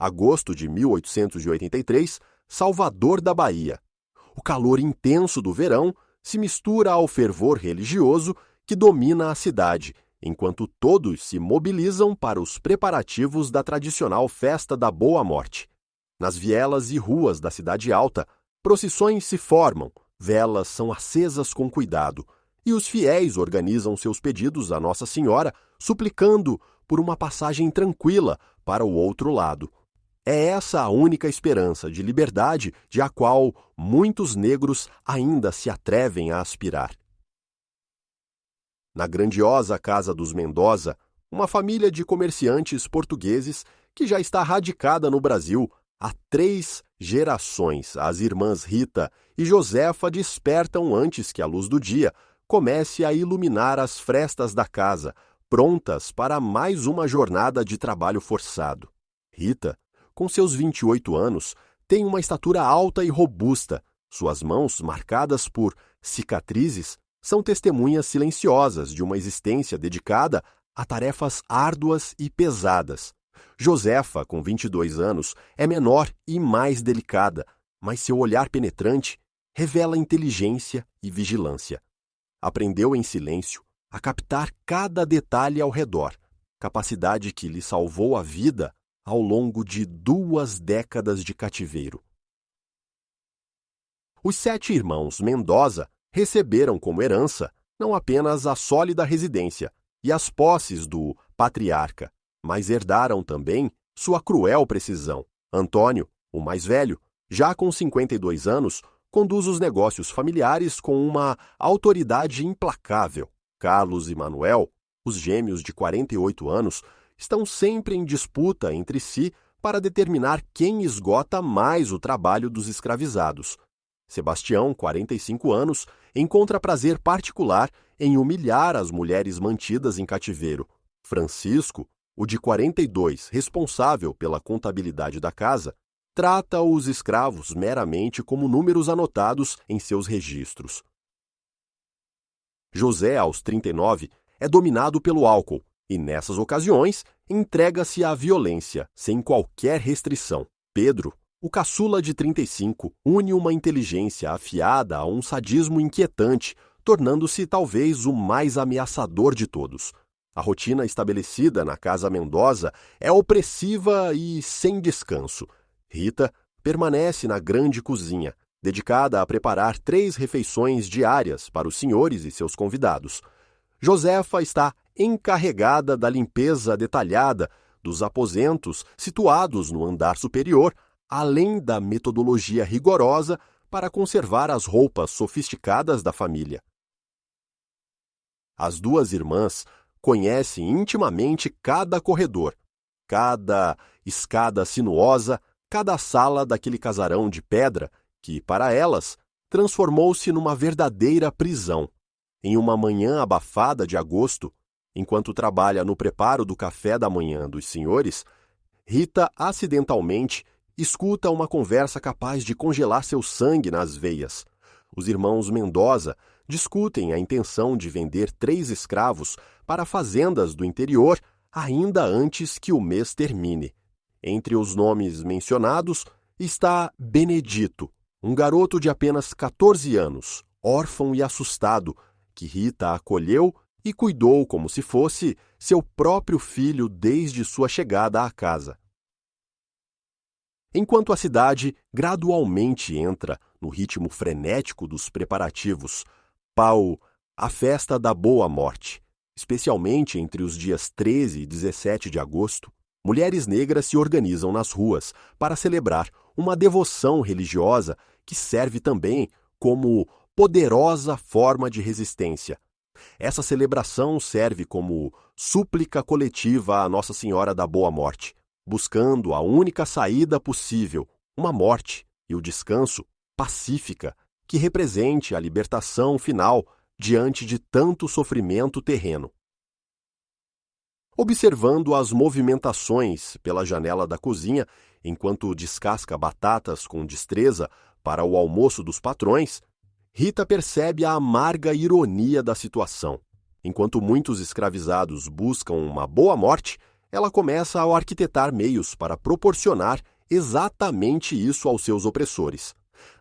Agosto de 1883, Salvador da Bahia. O calor intenso do verão se mistura ao fervor religioso que domina a cidade, enquanto todos se mobilizam para os preparativos da tradicional Festa da Boa Morte. Nas vielas e ruas da Cidade Alta, procissões se formam, velas são acesas com cuidado, e os fiéis organizam seus pedidos a Nossa Senhora, suplicando por uma passagem tranquila para o outro lado. É essa a única esperança de liberdade de a qual muitos negros ainda se atrevem a aspirar. Na grandiosa casa dos Mendoza, uma família de comerciantes portugueses que já está radicada no Brasil há 3 gerações, as irmãs Rita e Josefa despertam antes que a luz do dia comece a iluminar as frestas da casa, prontas para mais uma jornada de trabalho forçado. Rita, com seus 28 anos, tem uma estatura alta e robusta. Suas mãos, marcadas por cicatrizes, são testemunhas silenciosas de uma existência dedicada a tarefas árduas e pesadas. Josefa, com 22 anos, é menor e mais delicada, mas seu olhar penetrante revela inteligência e vigilância. Aprendeu em silêncio a captar cada detalhe ao redor, capacidade que lhe salvou a vida ao longo de 2 décadas de cativeiro. Os 7 irmãos Mendoza receberam como herança não apenas a sólida residência e as posses do patriarca, mas herdaram também sua cruel precisão. Antônio, o mais velho, já com 52 anos, conduz os negócios familiares com uma autoridade implacável. Carlos e Manuel, os gêmeos de 48 anos, estão sempre em disputa entre si para determinar quem esgota mais o trabalho dos escravizados. Sebastião, 45 anos, encontra prazer particular em humilhar as mulheres mantidas em cativeiro. Francisco, o de 42, responsável pela contabilidade da casa, trata os escravos meramente como números anotados em seus registros. José, aos 39, é dominado pelo álcool e, nessas ocasiões, entrega-se à violência, sem qualquer restrição. Pedro, o caçula de 35, une uma inteligência afiada a um sadismo inquietante, tornando-se talvez o mais ameaçador de todos. A rotina estabelecida na casa Mendoza é opressiva e sem descanso. Rita permanece na grande cozinha, dedicada a preparar 3 refeições diárias para os senhores e seus convidados. Josefa está encarregada da limpeza detalhada dos aposentos situados no andar superior, além da metodologia rigorosa para conservar as roupas sofisticadas da família. As 2 irmãs conhecem intimamente cada corredor, cada escada sinuosa, cada sala daquele casarão de pedra que, para elas, transformou-se numa verdadeira prisão. Em uma manhã abafada de agosto, enquanto trabalha no preparo do café da manhã dos senhores, Rita acidentalmente escuta uma conversa capaz de congelar seu sangue nas veias. Os irmãos Mendoza discutem a intenção de vender 3 escravos para fazendas do interior ainda antes que o mês termine. Entre os nomes mencionados está Benedito, um garoto de apenas 14 anos, órfão e assustado, que Rita acolheu e cuidou como se fosse seu próprio filho desde sua chegada à casa. Enquanto a cidade gradualmente entra no ritmo frenético dos preparativos para a Festa da Boa Morte, especialmente entre os dias 13 e 17 de agosto, mulheres negras se organizam nas ruas para celebrar uma devoção religiosa que serve também como poderosa forma de resistência. Essa celebração serve como súplica coletiva à Nossa Senhora da Boa Morte, buscando a única saída possível, uma morte e o descanso pacífica que represente a libertação final diante de tanto sofrimento terreno. Observando as movimentações pela janela da cozinha, enquanto descasca batatas com destreza para o almoço dos patrões, Rita percebe a amarga ironia da situação. Enquanto muitos escravizados buscam uma boa morte, ela começa a arquitetar meios para proporcionar exatamente isso aos seus opressores.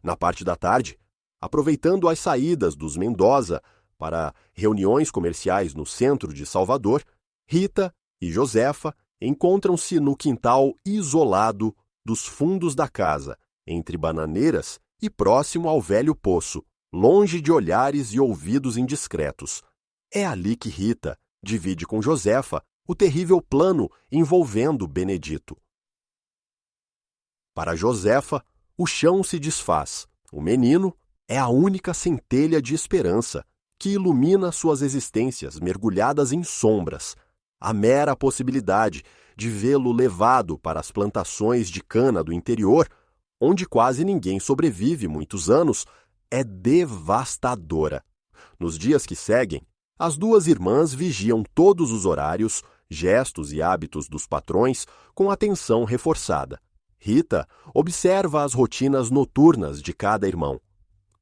Na parte da tarde, aproveitando as saídas dos Mendoza para reuniões comerciais no centro de Salvador, Rita e Josefa encontram-se no quintal isolado dos fundos da casa, entre bananeiras e próximo ao velho poço, longe de olhares e ouvidos indiscretos. É ali que Rita divide com Josefa o terrível plano envolvendo Benedito. Para Josefa, o chão se desfaz. O menino é a única centelha de esperança que ilumina suas existências mergulhadas em sombras. A mera possibilidade de vê-lo levado para as plantações de cana do interior, onde quase ninguém sobrevive muitos anos, é devastadora. Nos dias que seguem, as duas irmãs vigiam todos os horários, gestos e hábitos dos patrões com atenção reforçada. Rita observa as rotinas noturnas de cada irmão.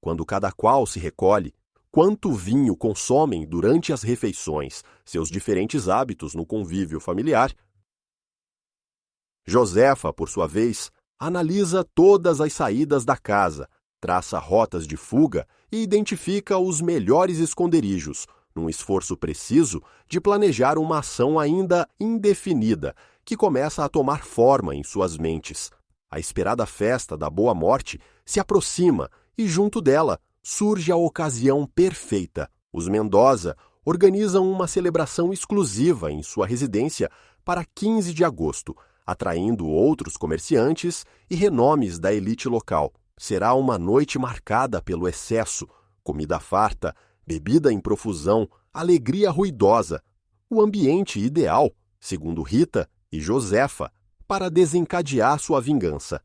Quando cada qual se recolhe, quanto vinho consomem durante as refeições, seus diferentes hábitos no convívio familiar. Josefa, por sua vez, analisa todas as saídas da casa, traça rotas de fuga e identifica os melhores esconderijos, num esforço preciso de planejar uma ação ainda indefinida que começa a tomar forma em suas mentes. A esperada festa da Boa Morte se aproxima e, junto dela, surge a ocasião perfeita. Os Mendoza organizam uma celebração exclusiva em sua residência para 15 de agosto, atraindo outros comerciantes e renomes da elite local. Será uma noite marcada pelo excesso, comida farta, bebida em profusão, alegria ruidosa. O ambiente ideal, segundo Rita e Josefa, para desencadear sua vingança.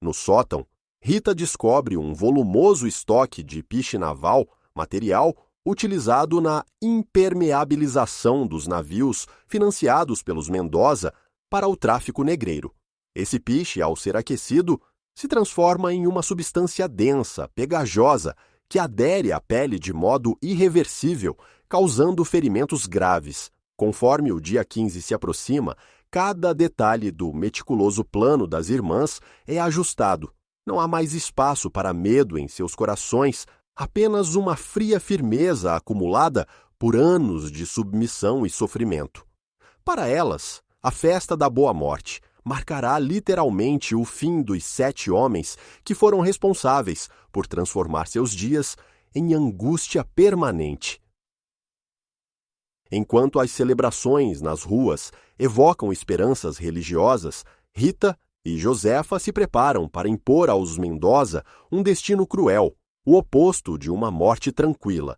No sótão, Rita descobre um volumoso estoque de piche naval, material utilizado na impermeabilização dos navios financiados pelos Mendoza para o tráfico negreiro. Esse piche, ao ser aquecido, se transforma em uma substância densa, pegajosa, que adere à pele de modo irreversível, causando ferimentos graves. Conforme o dia 15 se aproxima, cada detalhe do meticuloso plano das irmãs é ajustado. Não há mais espaço para medo em seus corações, apenas uma fria firmeza acumulada por anos de submissão e sofrimento. Para elas, a festa da Boa Morte marcará literalmente o fim dos 7 homens que foram responsáveis por transformar seus dias em angústia permanente. Enquanto as celebrações nas ruas evocam esperanças religiosas, Rita e Josefa se preparam para impor aos Mendoza um destino cruel, o oposto de uma morte tranquila.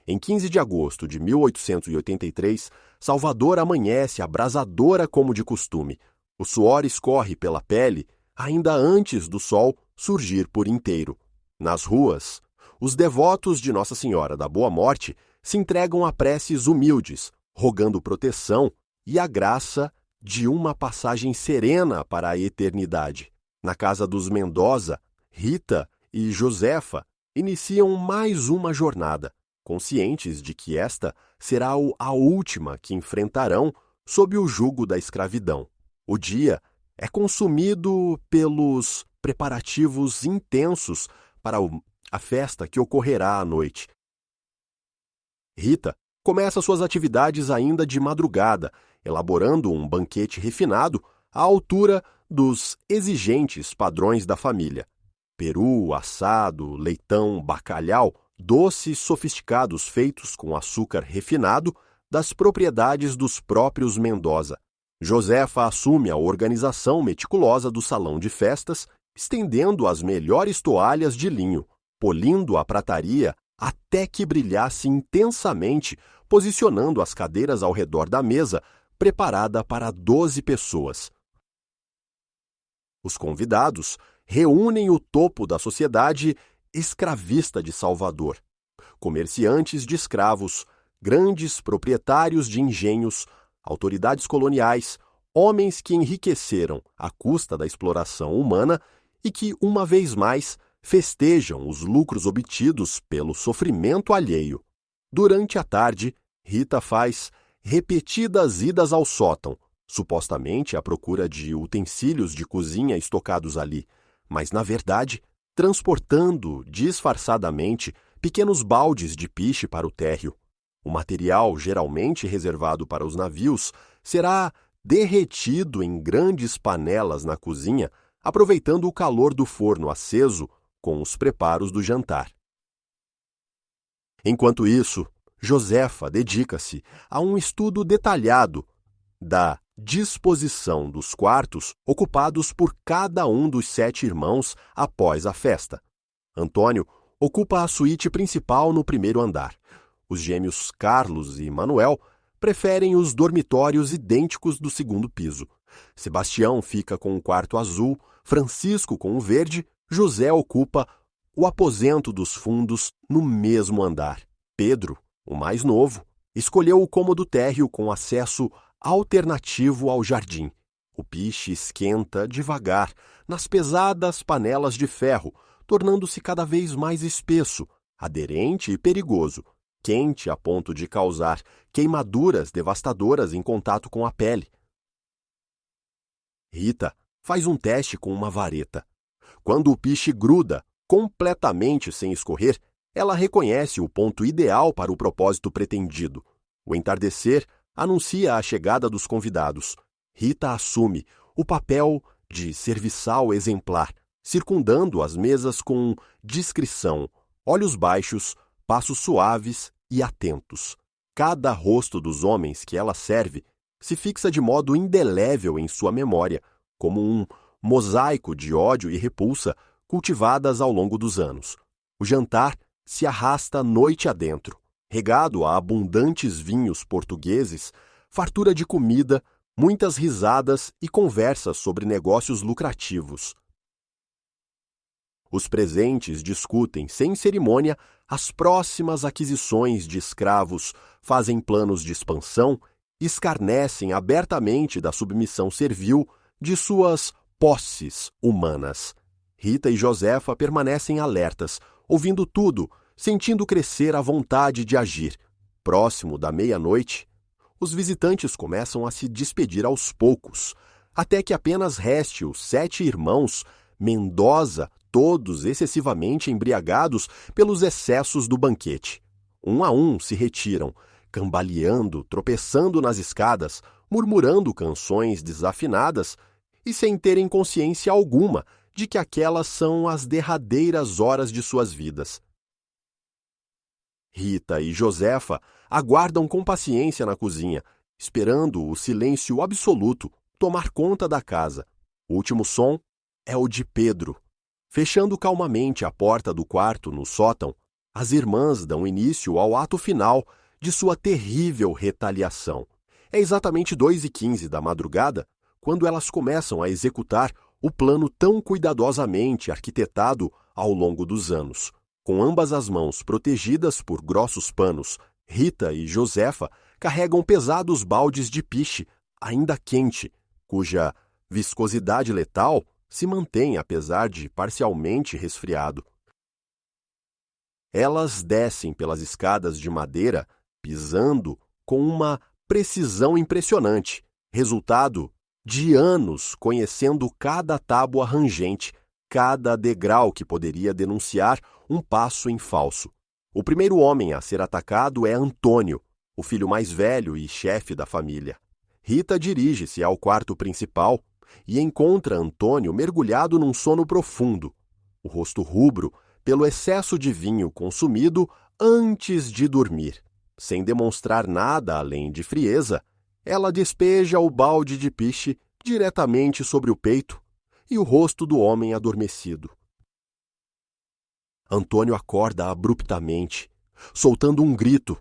Em 15 de agosto de 1883, Salvador amanhece abrasadora como de costume. O suor escorre pela pele ainda antes do sol surgir por inteiro. Nas ruas, os devotos de Nossa Senhora da Boa Morte se entregam a preces humildes, rogando proteção e a graça de uma passagem serena para a eternidade. Na casa dos Mendoza, Rita e Josefa iniciam mais uma jornada, conscientes de que esta será a última que enfrentarão sob o jugo da escravidão. O dia é consumido pelos preparativos intensos para a festa que ocorrerá à noite. Rita começa suas atividades ainda de madrugada, elaborando um banquete refinado à altura dos exigentes padrões da família. Peru, assado, leitão, bacalhau, doces sofisticados feitos com açúcar refinado das propriedades dos próprios Mendoza. Josefa assume a organização meticulosa do salão de festas, estendendo as melhores toalhas de linho, polindo a prataria até que brilhasse intensamente, posicionando as cadeiras ao redor da mesa, preparada para 12 pessoas. Os convidados reúnem o topo da sociedade escravista de Salvador. Comerciantes de escravos, grandes proprietários de engenhos, autoridades coloniais, homens que enriqueceram à custa da exploração humana e que, uma vez mais, festejam os lucros obtidos pelo sofrimento alheio. Durante a tarde, Rita faz repetidas idas ao sótão, supostamente à procura de utensílios de cozinha estocados ali, mas, na verdade, transportando disfarçadamente pequenos baldes de piche para o térreo. O material, geralmente reservado para os navios, será derretido em grandes panelas na cozinha, aproveitando o calor do forno aceso com os preparos do jantar. Enquanto isso, Josefa dedica-se a um estudo detalhado da disposição dos quartos ocupados por cada um dos 7 irmãos após a festa. Antônio ocupa a suíte principal no primeiro andar. Os gêmeos Carlos e Manuel preferem os dormitórios idênticos do segundo piso. Sebastião fica com o quarto azul, Francisco com o verde, José ocupa o aposento dos fundos no mesmo andar. Pedro, o mais novo, escolheu o cômodo térreo com acesso alternativo ao jardim. O piche esquenta devagar nas pesadas panelas de ferro, tornando-se cada vez mais espesso, aderente e perigoso, quente a ponto de causar queimaduras devastadoras em contato com a pele. Rita faz um teste com uma vareta. Quando o piche gruda completamente sem escorrer, ela reconhece o ponto ideal para o propósito pretendido. O entardecer anuncia a chegada dos convidados. Rita assume o papel de serviçal exemplar, circundando as mesas com discrição, olhos baixos, passos suaves e atentos. Cada rosto dos homens que ela serve se fixa de modo indelével em sua memória, como um mosaico de ódio e repulsa cultivadas ao longo dos anos. O jantar se arrasta noite adentro, regado a abundantes vinhos portugueses, fartura de comida, muitas risadas e conversas sobre negócios lucrativos. Os presentes discutem sem cerimônia as próximas aquisições de escravos, fazem planos de expansão, escarnecem abertamente da submissão servil de suas posses humanas. Rita e Josefa permanecem alertas, ouvindo tudo, sentindo crescer a vontade de agir. Próximo da meia-noite, os visitantes começam a se despedir aos poucos, até que apenas reste os 7 irmãos Mendoza, todos excessivamente embriagados pelos excessos do banquete. Um a um se retiram, cambaleando, tropeçando nas escadas, murmurando canções desafinadas e sem terem consciência alguma de que aquelas são as derradeiras horas de suas vidas. Rita e Josefa aguardam com paciência na cozinha, esperando o silêncio absoluto tomar conta da casa. O último som é o de Pedro. Fechando calmamente a porta do quarto no sótão, as irmãs dão início ao ato final de sua terrível retaliação. É exatamente 2h15 da madrugada quando elas começam a executar o plano tão cuidadosamente arquitetado ao longo dos anos. Com ambas as mãos protegidas por grossos panos, Rita e Josefa carregam pesados baldes de piche, ainda quente, cuja viscosidade letal se mantém apesar de parcialmente resfriado. Elas descem pelas escadas de madeira, pisando com uma precisão impressionante, resultado de anos conhecendo cada tábua rangente, cada degrau que poderia denunciar um passo em falso. O primeiro homem a ser atacado é Antônio, o filho mais velho e chefe da família. Rita dirige-se ao quarto principal e encontra Antônio mergulhado num sono profundo, o rosto rubro pelo excesso de vinho consumido antes de dormir. Sem demonstrar nada além de frieza, ela despeja o balde de piche diretamente sobre o peito e o rosto do homem adormecido. Antônio acorda abruptamente, soltando um grito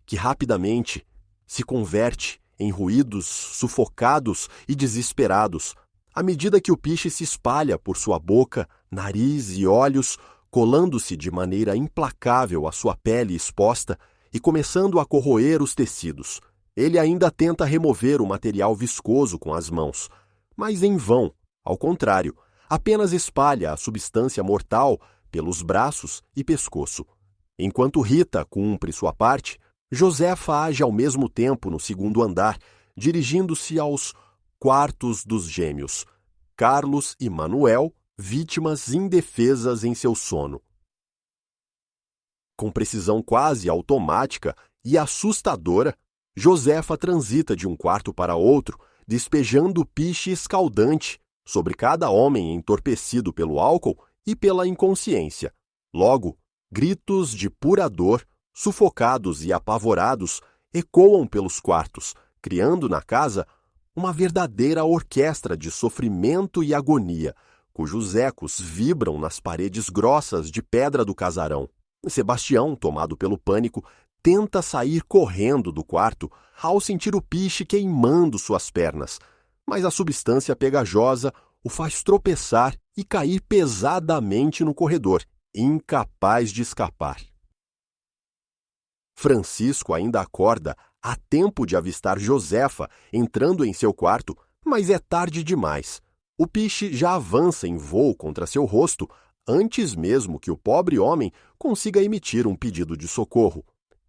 que rapidamente se converte em ruídos sufocados e desesperados, à medida que o piche se espalha por sua boca, nariz e olhos, colando-se de maneira implacável à sua pele exposta e começando a corroer os tecidos. Ele ainda tenta remover o material viscoso com as mãos, mas em vão. Ao contrário, apenas espalha a substância mortal pelos braços e pescoço. Enquanto Rita cumpre sua parte, Josefa age ao mesmo tempo no segundo andar, dirigindo-se aos quartos dos gêmeos, Carlos e Manuel, vítimas indefesas em seu sono. Com precisão quase automática e assustadora, Josefa transita de um quarto para outro, despejando piche escaldante sobre cada homem entorpecido pelo álcool e pela inconsciência. Logo, gritos de pura dor, sufocados e apavorados, ecoam pelos quartos, criando na casa uma verdadeira orquestra de sofrimento e agonia, cujos ecos vibram nas paredes grossas de pedra do casarão. Sebastião, tomado pelo pânico, tenta sair correndo do quarto ao sentir o piche queimando suas pernas, mas a substância pegajosa o faz tropeçar e cair pesadamente no corredor, incapaz de escapar. Francisco ainda acorda a tempo de avistar Josefa entrando em seu quarto, mas é tarde demais. O piche já avança em voo contra seu rosto, antes mesmo que o pobre homem consiga emitir um pedido de socorro.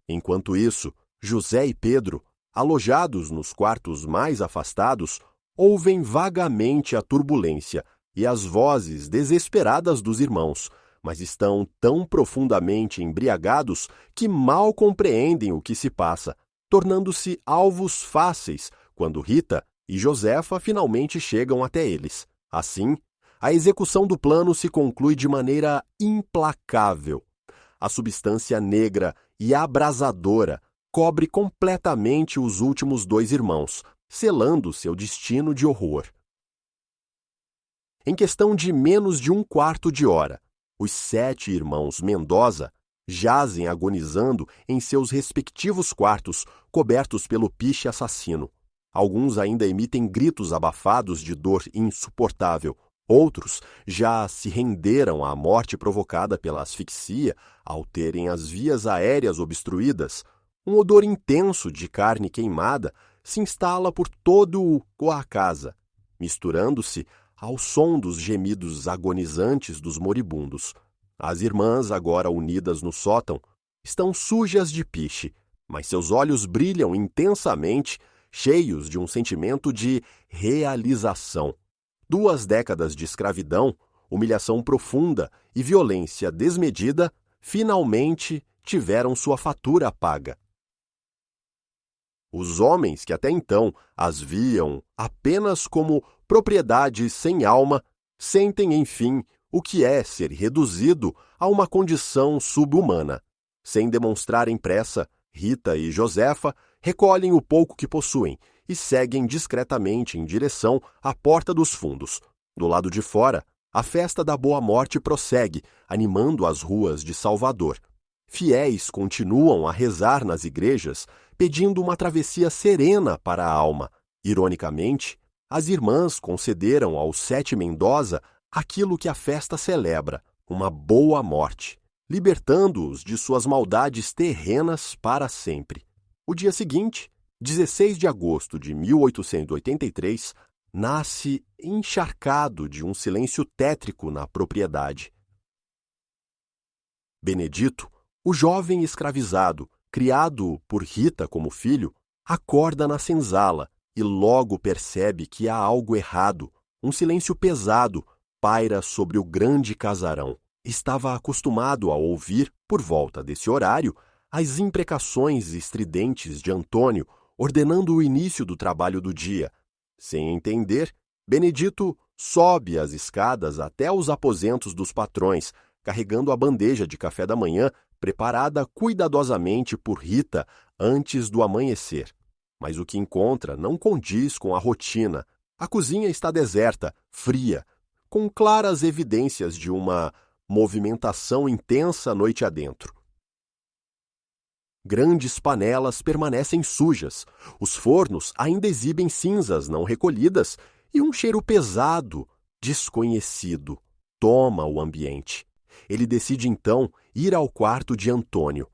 Enquanto isso, José e Pedro, alojados nos quartos mais afastados, ouvem vagamente a turbulência e as vozes desesperadas dos irmãos, mas estão tão profundamente embriagados que mal compreendem o que se passa, tornando-se alvos fáceis quando Rita e Josefa finalmente chegam até eles. Assim, a execução do plano se conclui de maneira implacável. A substância negra e abrasadora cobre completamente os últimos dois irmãos, selando seu destino de horror. Em questão de menos de um quarto de hora, os 7 irmãos Mendoza jazem agonizando em seus respectivos quartos, cobertos pelo piche assassino. Alguns ainda emitem gritos abafados de dor insuportável. Outros já se renderam à morte provocada pela asfixia ao terem as vias aéreas obstruídas. Um odor intenso de carne queimada se instala por todo a casa, misturando-se ao som dos gemidos agonizantes dos moribundos. As irmãs, agora unidas no sótão, estão sujas de piche, mas seus olhos brilham intensamente, cheios de um sentimento de realização. 2 décadas de escravidão, humilhação profunda e violência desmedida finalmente tiveram sua fatura paga. Os homens que até então as viam apenas como propriedades sem alma, sentem, enfim, o que é ser reduzido a uma condição sub-humana. Sem demonstrarem pressa, Rita e Josefa recolhem o pouco que possuem e seguem discretamente em direção à porta dos fundos. Do lado de fora, a festa da Boa Morte prossegue, animando as ruas de Salvador. Fiéis continuam a rezar nas igrejas, pedindo uma travessia serena para a alma. Ironicamente, as irmãs concederam aos 7 Mendoza aquilo que a festa celebra, uma boa morte, libertando-os de suas maldades terrenas para sempre. O dia seguinte, 16 de agosto de 1883, nasce encharcado de um silêncio tétrico na propriedade. Benedito, o jovem escravizado, criado por Rita como filho, acorda na senzala e logo percebe que há algo errado. Um silêncio pesado paira sobre o grande casarão. Estava acostumado a ouvir, por volta desse horário, as imprecações estridentes de Antônio, ordenando o início do trabalho do dia. Sem entender, Benedito sobe as escadas até os aposentos dos patrões, carregando a bandeja de café da manhã preparada cuidadosamente por Rita antes do amanhecer. Mas o que encontra não condiz com a rotina. A cozinha está deserta, fria, com claras evidências de uma movimentação intensa noite adentro. Grandes panelas permanecem sujas, os fornos ainda exibem cinzas não recolhidas e um cheiro pesado, desconhecido, toma o ambiente. Ele decide então ir ao quarto de Antônio.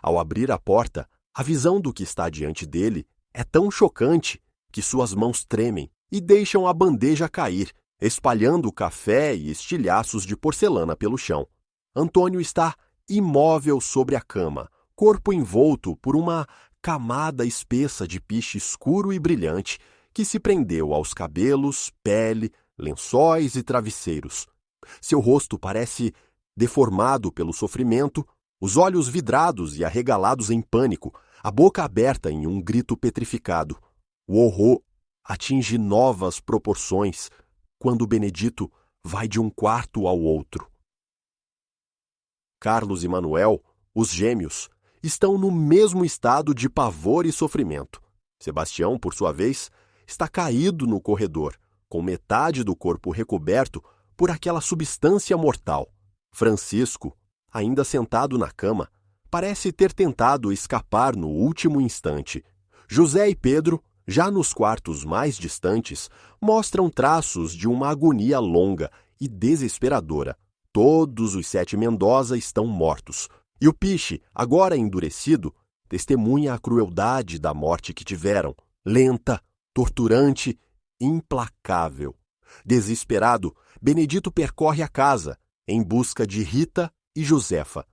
Ao abrir a porta, a visão do que está diante dele é tão chocante que suas mãos tremem e deixam a bandeja cair, espalhando café e estilhaços de porcelana pelo chão. Antônio está imóvel sobre a cama, corpo envolto por uma camada espessa de piche escuro e brilhante que se prendeu aos cabelos, pele, lençóis e travesseiros. Seu rosto parece deformado pelo sofrimento, os olhos vidrados e arregalados em pânico, a boca aberta em um grito petrificado. O horror atinge novas proporções quando Benedito vai de um quarto ao outro. Carlos e Manuel, os gêmeos, estão no mesmo estado de pavor e sofrimento. Sebastião, por sua vez, está caído no corredor, com metade do corpo recoberto por aquela substância mortal. Francisco, ainda sentado na cama, parece ter tentado escapar no último instante. José e Pedro, já nos quartos mais distantes, mostram traços de uma agonia longa e desesperadora. Todos os 7 Mendoza estão mortos, e o piche, agora endurecido, testemunha a crueldade da morte que tiveram, lenta, torturante, implacável. Desesperado, Benedito percorre a casa, em busca de Rita e Josefa.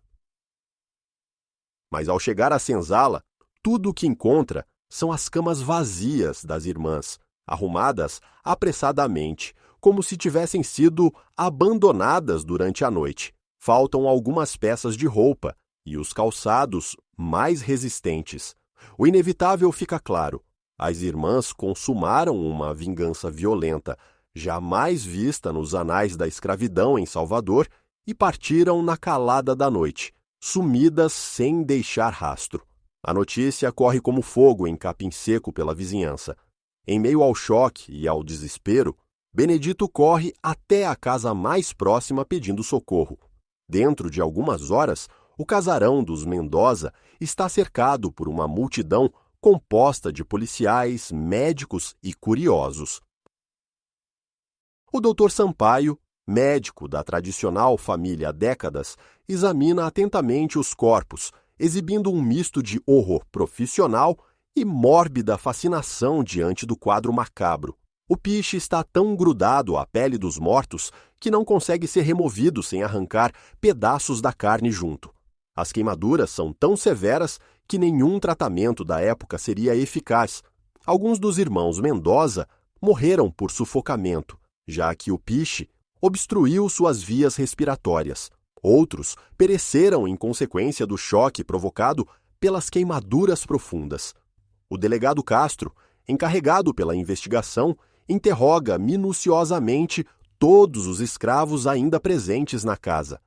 Mas ao chegar à senzala, tudo o que encontra são as camas vazias das irmãs, arrumadas apressadamente, como se tivessem sido abandonadas durante a noite. Faltam algumas peças de roupa e os calçados mais resistentes. O inevitável fica claro. As irmãs consumaram uma vingança violenta, jamais vista nos anais da escravidão em Salvador, e partiram na calada da noite, sumidas sem deixar rastro. A notícia corre como fogo em capim seco pela vizinhança. Em meio ao choque e ao desespero, Benedito corre até a casa mais próxima pedindo socorro. Dentro de algumas horas, o casarão dos Mendoza está cercado por uma multidão composta de policiais, médicos e curiosos. O Dr. Sampaio, médico da tradicional família há décadas, examina atentamente os corpos, exibindo um misto de horror profissional e mórbida fascinação diante do quadro macabro. O piche está tão grudado à pele dos mortos que não consegue ser removido sem arrancar pedaços da carne junto. As queimaduras são tão severas que nenhum tratamento da época seria eficaz. Alguns dos irmãos Mendoza morreram por sufocamento, já que o piche obstruiu suas vias respiratórias. Outros pereceram em consequência do choque provocado pelas queimaduras profundas. O delegado Castro, encarregado pela investigação, interroga minuciosamente todos os escravos ainda presentes na casa.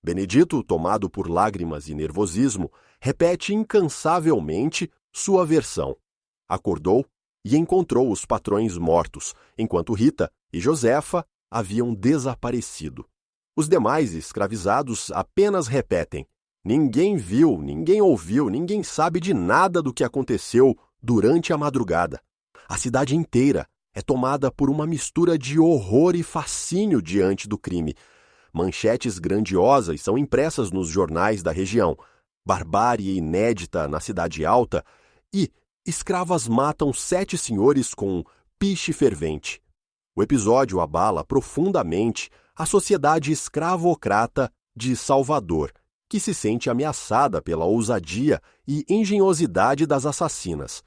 Benedito, tomado por lágrimas e nervosismo, repete incansavelmente sua versão. Acordou e encontrou os patrões mortos, enquanto Rita e Josefa haviam desaparecido. Os demais escravizados apenas repetem: ninguém viu, ninguém ouviu, ninguém sabe de nada do que aconteceu durante a madrugada. A cidade inteira é tomada por uma mistura de horror e fascínio diante do crime. Manchetes grandiosas são impressas nos jornais da região, barbárie inédita na Cidade Alta e escravas matam 7 senhores com piche fervente. O episódio abala profundamente a sociedade escravocrata de Salvador, que se sente ameaçada pela ousadia e engenhosidade das assassinas.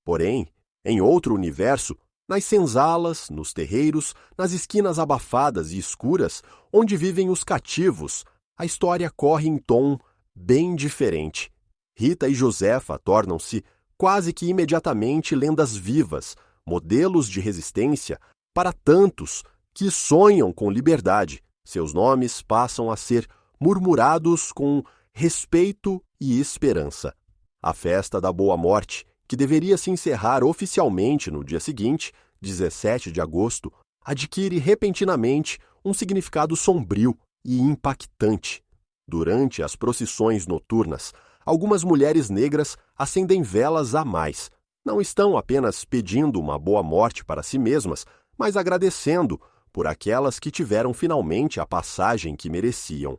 Porém, em outro universo, nas senzalas, nos terreiros, nas esquinas abafadas e escuras, onde vivem os cativos, a história corre em tom bem diferente. Rita e Josefa tornam-se quase que imediatamente lendas vivas, modelos de resistência para tantos que sonham com liberdade. Seus nomes passam a ser murmurados com respeito e esperança. A festa da Boa Morte, que deveria se encerrar oficialmente no dia seguinte, 17 de agosto, adquire repentinamente um significado sombrio e impactante. Durante as procissões noturnas, algumas mulheres negras acendem velas a mais. Não estão apenas pedindo uma boa morte para si mesmas, mas agradecendo por aquelas que tiveram finalmente a passagem que mereciam.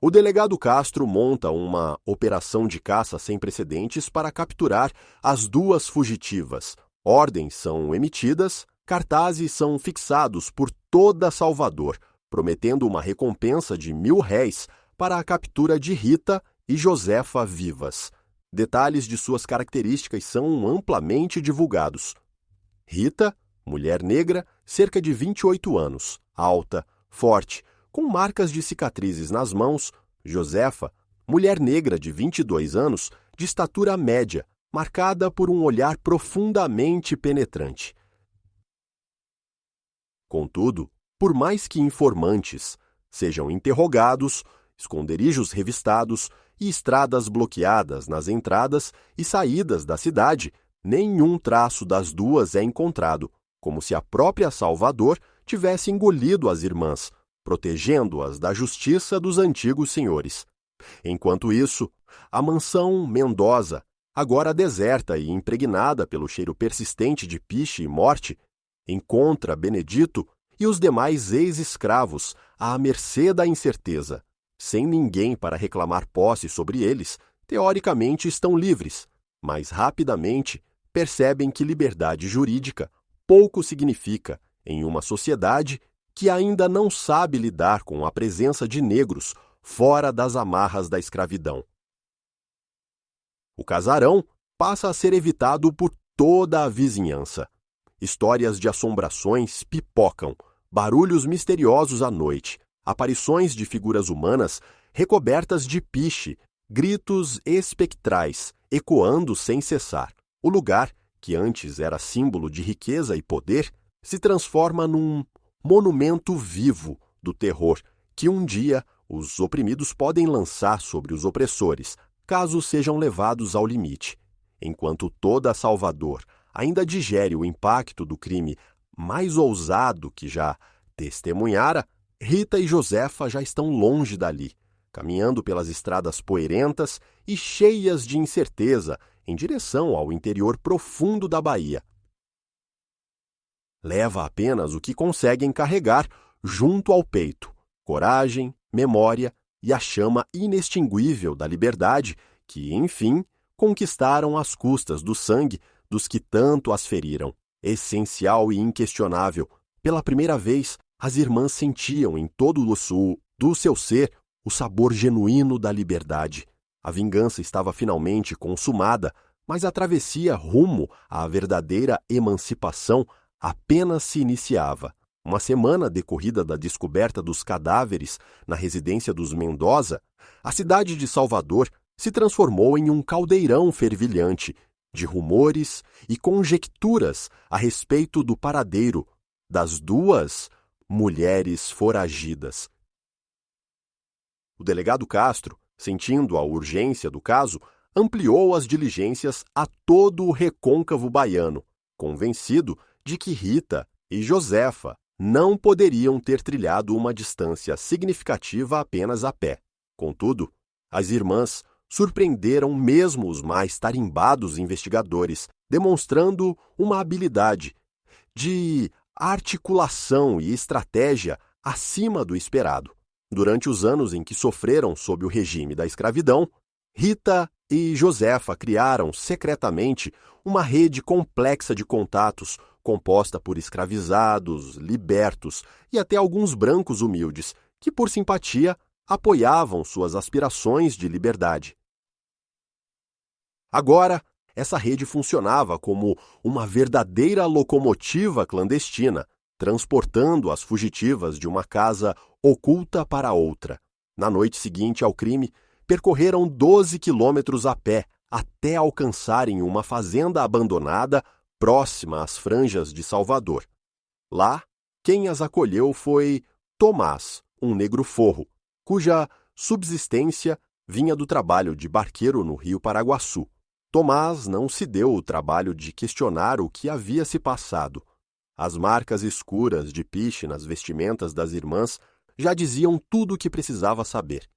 O delegado Castro monta uma operação de caça sem precedentes para capturar as 2 fugitivas. Ordens são emitidas, cartazes são fixados por toda Salvador. prometendo uma recompensa de R$ 1.000 para a captura de Rita e Josefa vivas. Detalhes de suas características são amplamente divulgados. Rita, mulher negra, cerca de 28 anos, alta, forte, com marcas de cicatrizes nas mãos. Josefa, mulher negra de 22 anos, de estatura média, marcada por um olhar profundamente penetrante. Contudo, por mais que informantes sejam interrogados, esconderijos revistados e estradas bloqueadas nas entradas e saídas da cidade, nenhum traço das duas é encontrado, como se a própria Salvador tivesse engolido as irmãs, protegendo-as da justiça dos antigos senhores. Enquanto isso, a mansão Mendoza, agora deserta e impregnada pelo cheiro persistente de piche e morte, encontra Benedito e os demais ex-escravos à mercê da incerteza. Sem ninguém para reclamar posse sobre eles, teoricamente estão livres, mas rapidamente percebem que liberdade jurídica pouco significa em uma sociedade que ainda não sabe lidar com a presença de negros fora das amarras da escravidão. O casarão passa a ser evitado por toda a vizinhança. Histórias de assombrações pipocam, barulhos misteriosos à noite, aparições de figuras humanas recobertas de piche, gritos espectrais, ecoando sem cessar. O lugar, que antes era símbolo de riqueza e poder, se transforma num monumento vivo do terror que um dia os oprimidos podem lançar sobre os opressores, caso sejam levados ao limite. Enquanto toda Salvador ainda digere o impacto do crime mais ousado que já testemunhara, Rita e Josefa já estão longe dali, caminhando pelas estradas poeirentas e cheias de incerteza em direção ao interior profundo da Bahia. Leva apenas o que conseguem carregar junto ao peito: coragem, memória e a chama inextinguível da liberdade que, enfim, conquistaram às custas do sangue dos que tanto as feriram. Essencial e inquestionável, pela primeira vez, as irmãs sentiam em todo o sul do seu ser o sabor genuíno da liberdade. A vingança estava finalmente consumada, mas a travessia rumo à verdadeira emancipação apenas se iniciava. Uma semana decorrida da descoberta dos cadáveres na residência dos Mendoza, a cidade de Salvador se transformou em um caldeirão fervilhante de rumores e conjecturas a respeito do paradeiro das duas mulheres foragidas. O delegado Castro, sentindo a urgência do caso, ampliou as diligências a todo o recôncavo baiano, convencido de que Rita e Josefa não poderiam ter trilhado uma distância significativa apenas a pé. Contudo, as irmãs surpreenderam mesmo os mais tarimbados investigadores, demonstrando uma habilidade de articulação e estratégia acima do esperado. Durante os anos em que sofreram sob o regime da escravidão, Rita e Josefa criaram secretamente uma rede complexa de contatos composta por escravizados, libertos e até alguns brancos humildes que, por simpatia, apoiavam suas aspirações de liberdade. Agora, essa rede funcionava como uma verdadeira locomotiva clandestina, transportando as fugitivas de uma casa oculta para outra. Na noite seguinte ao crime, percorreram 12 quilômetros a pé até alcançarem uma fazenda abandonada próxima às franjas de Salvador. Lá, quem as acolheu foi Tomás, um negro forro, cuja subsistência vinha do trabalho de barqueiro no Rio Paraguaçu. Tomás não se deu o trabalho de questionar o que havia se passado. As marcas escuras de piche nas vestimentas das irmãs já diziam tudo o que precisava saber.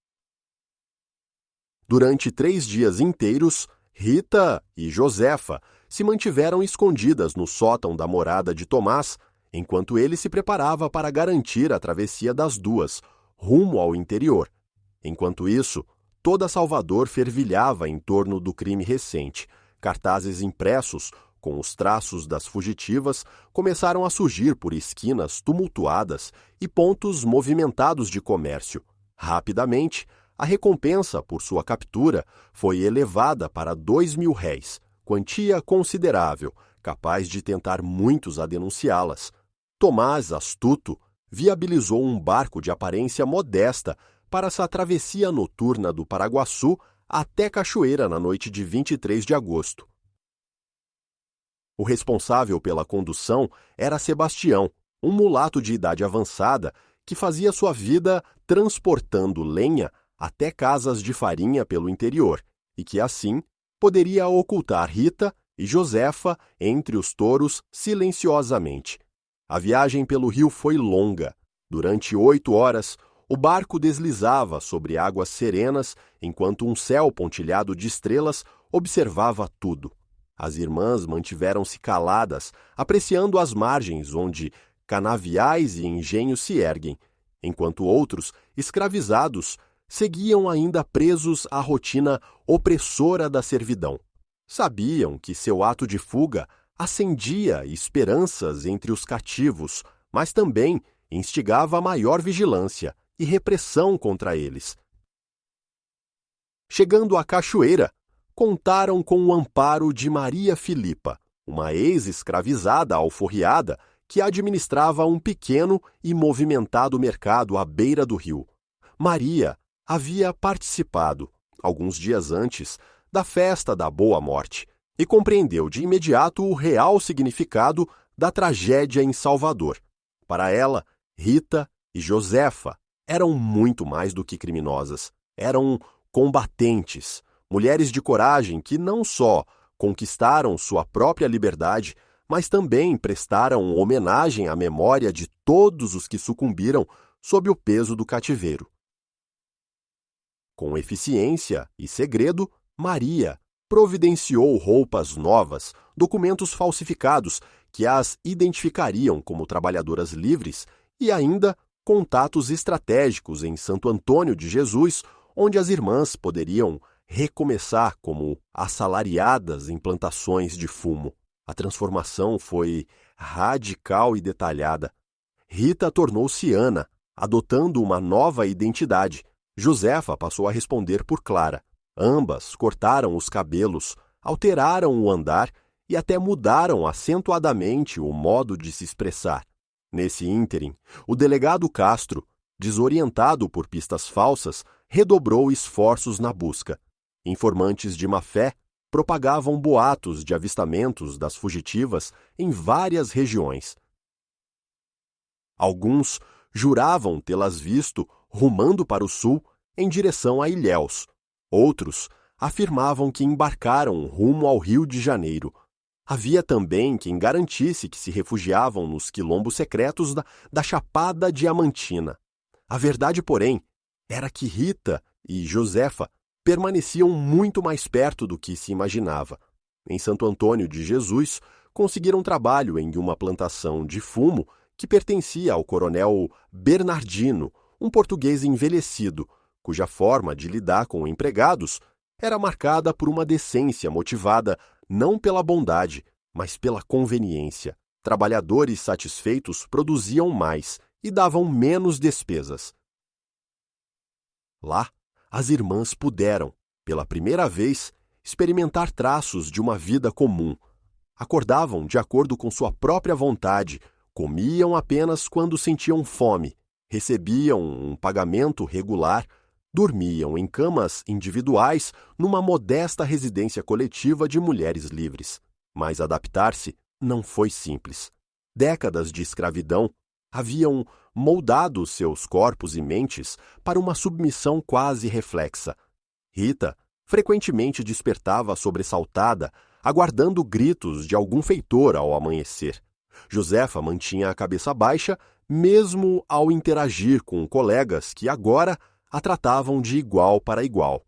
Durante 3 dias inteiros, Rita e Josefa se mantiveram escondidas no sótão da morada de Tomás, enquanto ele se preparava para garantir a travessia das duas, rumo ao interior. Enquanto isso, toda Salvador fervilhava em torno do crime recente. Cartazes impressos com os traços das fugitivas, começaram a surgir por esquinas tumultuadas e pontos movimentados de comércio. Rapidamente, a recompensa por sua captura foi elevada para 2.000 réis, quantia considerável, capaz de tentar muitos a denunciá-las. Tomás, astuto, viabilizou um barco de aparência modesta para essa travessia noturna do Paraguaçu até Cachoeira na noite de 23 de agosto. O responsável pela condução era Sebastião, um mulato de idade avançada que fazia sua vida transportando lenha até casas de farinha pelo interior e que, assim, poderia ocultar Rita e Josefa entre os touros silenciosamente. A viagem pelo rio foi longa. Durante 8 horas, o barco deslizava sobre águas serenas enquanto um céu pontilhado de estrelas observava tudo. As irmãs mantiveram-se caladas, apreciando as margens onde canaviais e engenhos se erguem, enquanto outros, escravizados, seguiam ainda presos à rotina opressora da servidão. Sabiam que seu ato de fuga acendia esperanças entre os cativos, mas também instigava maior vigilância e repressão contra eles. Chegando à Cachoeira, contaram com o amparo de Maria Filipa, uma ex-escravizada alforriada que administrava um pequeno e movimentado mercado à beira do rio. Maria havia participado, alguns dias antes, da festa da Boa Morte e compreendeu de imediato o real significado da tragédia em Salvador. Para ela, Rita e Josefa eram muito mais do que criminosas. Eram combatentes, mulheres de coragem que não só conquistaram sua própria liberdade, mas também prestaram homenagem à memória de todos os que sucumbiram sob o peso do cativeiro. Com eficiência e segredo, Maria providenciou roupas novas, documentos falsificados que as identificariam como trabalhadoras livres e ainda contatos estratégicos em Santo Antônio de Jesus, onde as irmãs poderiam recomeçar como assalariadas em plantações de fumo. A transformação foi radical e detalhada. Rita tornou-se Ana, adotando uma nova identidade. Josefa passou a responder por Clara. Ambas cortaram os cabelos, alteraram o andar e até mudaram acentuadamente o modo de se expressar. Nesse ínterim, o delegado Castro, desorientado por pistas falsas, redobrou esforços na busca. Informantes de má-fé propagavam boatos de avistamentos das fugitivas em várias regiões. Alguns juravam tê-las visto rumando para o sul em direção a Ilhéus. Outros afirmavam que embarcaram rumo ao Rio de Janeiro. Havia também quem garantisse que se refugiavam nos quilombos secretos da Chapada Diamantina. A verdade, porém, era que Rita e Josefa permaneciam muito mais perto do que se imaginava. Em Santo Antônio de Jesus, conseguiram trabalho em uma plantação de fumo que pertencia ao coronel Bernardino, um português envelhecido, cuja forma de lidar com empregados era marcada por uma decência motivada não pela bondade, mas pela conveniência. Trabalhadores satisfeitos produziam mais e davam menos despesas. Lá, as irmãs puderam, pela primeira vez, experimentar traços de uma vida comum. Acordavam de acordo com sua própria vontade, comiam apenas quando sentiam fome, recebiam um pagamento regular, dormiam em camas individuais numa modesta residência coletiva de mulheres livres. Mas adaptar-se não foi simples. Décadas de escravidão haviam moldado seus corpos e mentes para uma submissão quase reflexa. Rita frequentemente despertava sobressaltada, aguardando gritos de algum feitor ao amanhecer. Josefa mantinha a cabeça baixa, mesmo ao interagir com colegas que agora a tratavam de igual para igual.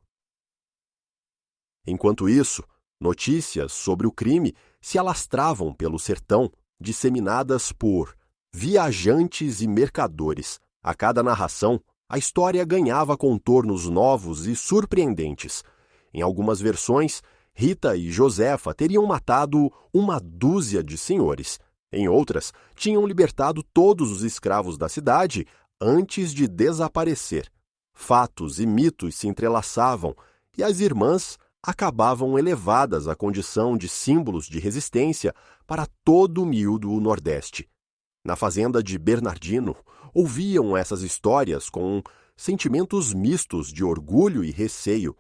Enquanto isso, notícias sobre o crime se alastravam pelo sertão, disseminadas por viajantes e mercadores. A cada narração, a história ganhava contornos novos e surpreendentes. Em algumas versões, Rita e Josefa teriam matado uma dúzia de senhores. Em outras, tinham libertado todos os escravos da cidade antes de desaparecer. Fatos e mitos se entrelaçavam e as irmãs acabavam elevadas à condição de símbolos de resistência para todo o miúdo Nordeste. Na fazenda de Bernardino, ouviam essas histórias com sentimentos mistos de orgulho e receio.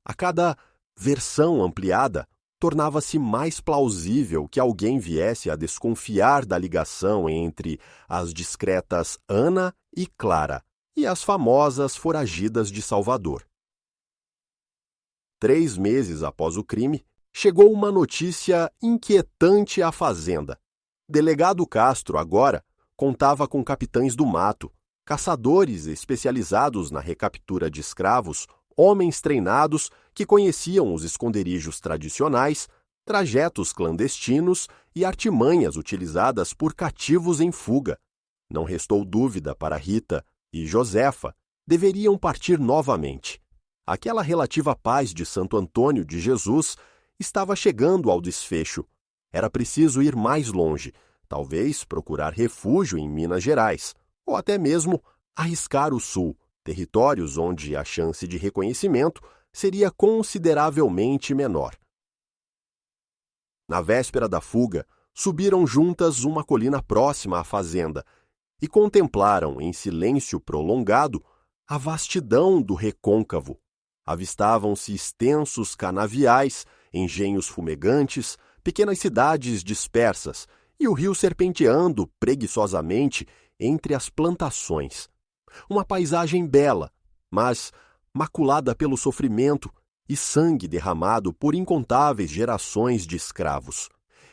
A cada versão ampliada, tornava-se mais plausível que alguém viesse a desconfiar da ligação entre as discretas Ana e Clara e as famosas foragidas de Salvador. 3 meses após o crime, chegou uma notícia inquietante à fazenda. Delegado Castro, agora, contava com capitães do mato, caçadores especializados na recaptura de escravos, homens treinados que conheciam os esconderijos tradicionais, trajetos clandestinos e artimanhas utilizadas por cativos em fuga. Não restou dúvida para Rita e Josefa, deveriam partir novamente. Aquela relativa paz de Santo Antônio de Jesus estava chegando ao desfecho. Era preciso ir mais longe, talvez procurar refúgio em Minas Gerais, ou até mesmo arriscar o sul, territórios onde a chance de reconhecimento seria consideravelmente menor. Na véspera da fuga, subiram juntas uma colina próxima à fazenda e contemplaram, em silêncio prolongado, a vastidão do recôncavo. Avistavam-se extensos canaviais, engenhos fumegantes, pequenas cidades dispersas e o rio serpenteando preguiçosamente entre as plantações. Uma paisagem bela, mas maculada pelo sofrimento e sangue derramado por incontáveis gerações de escravos.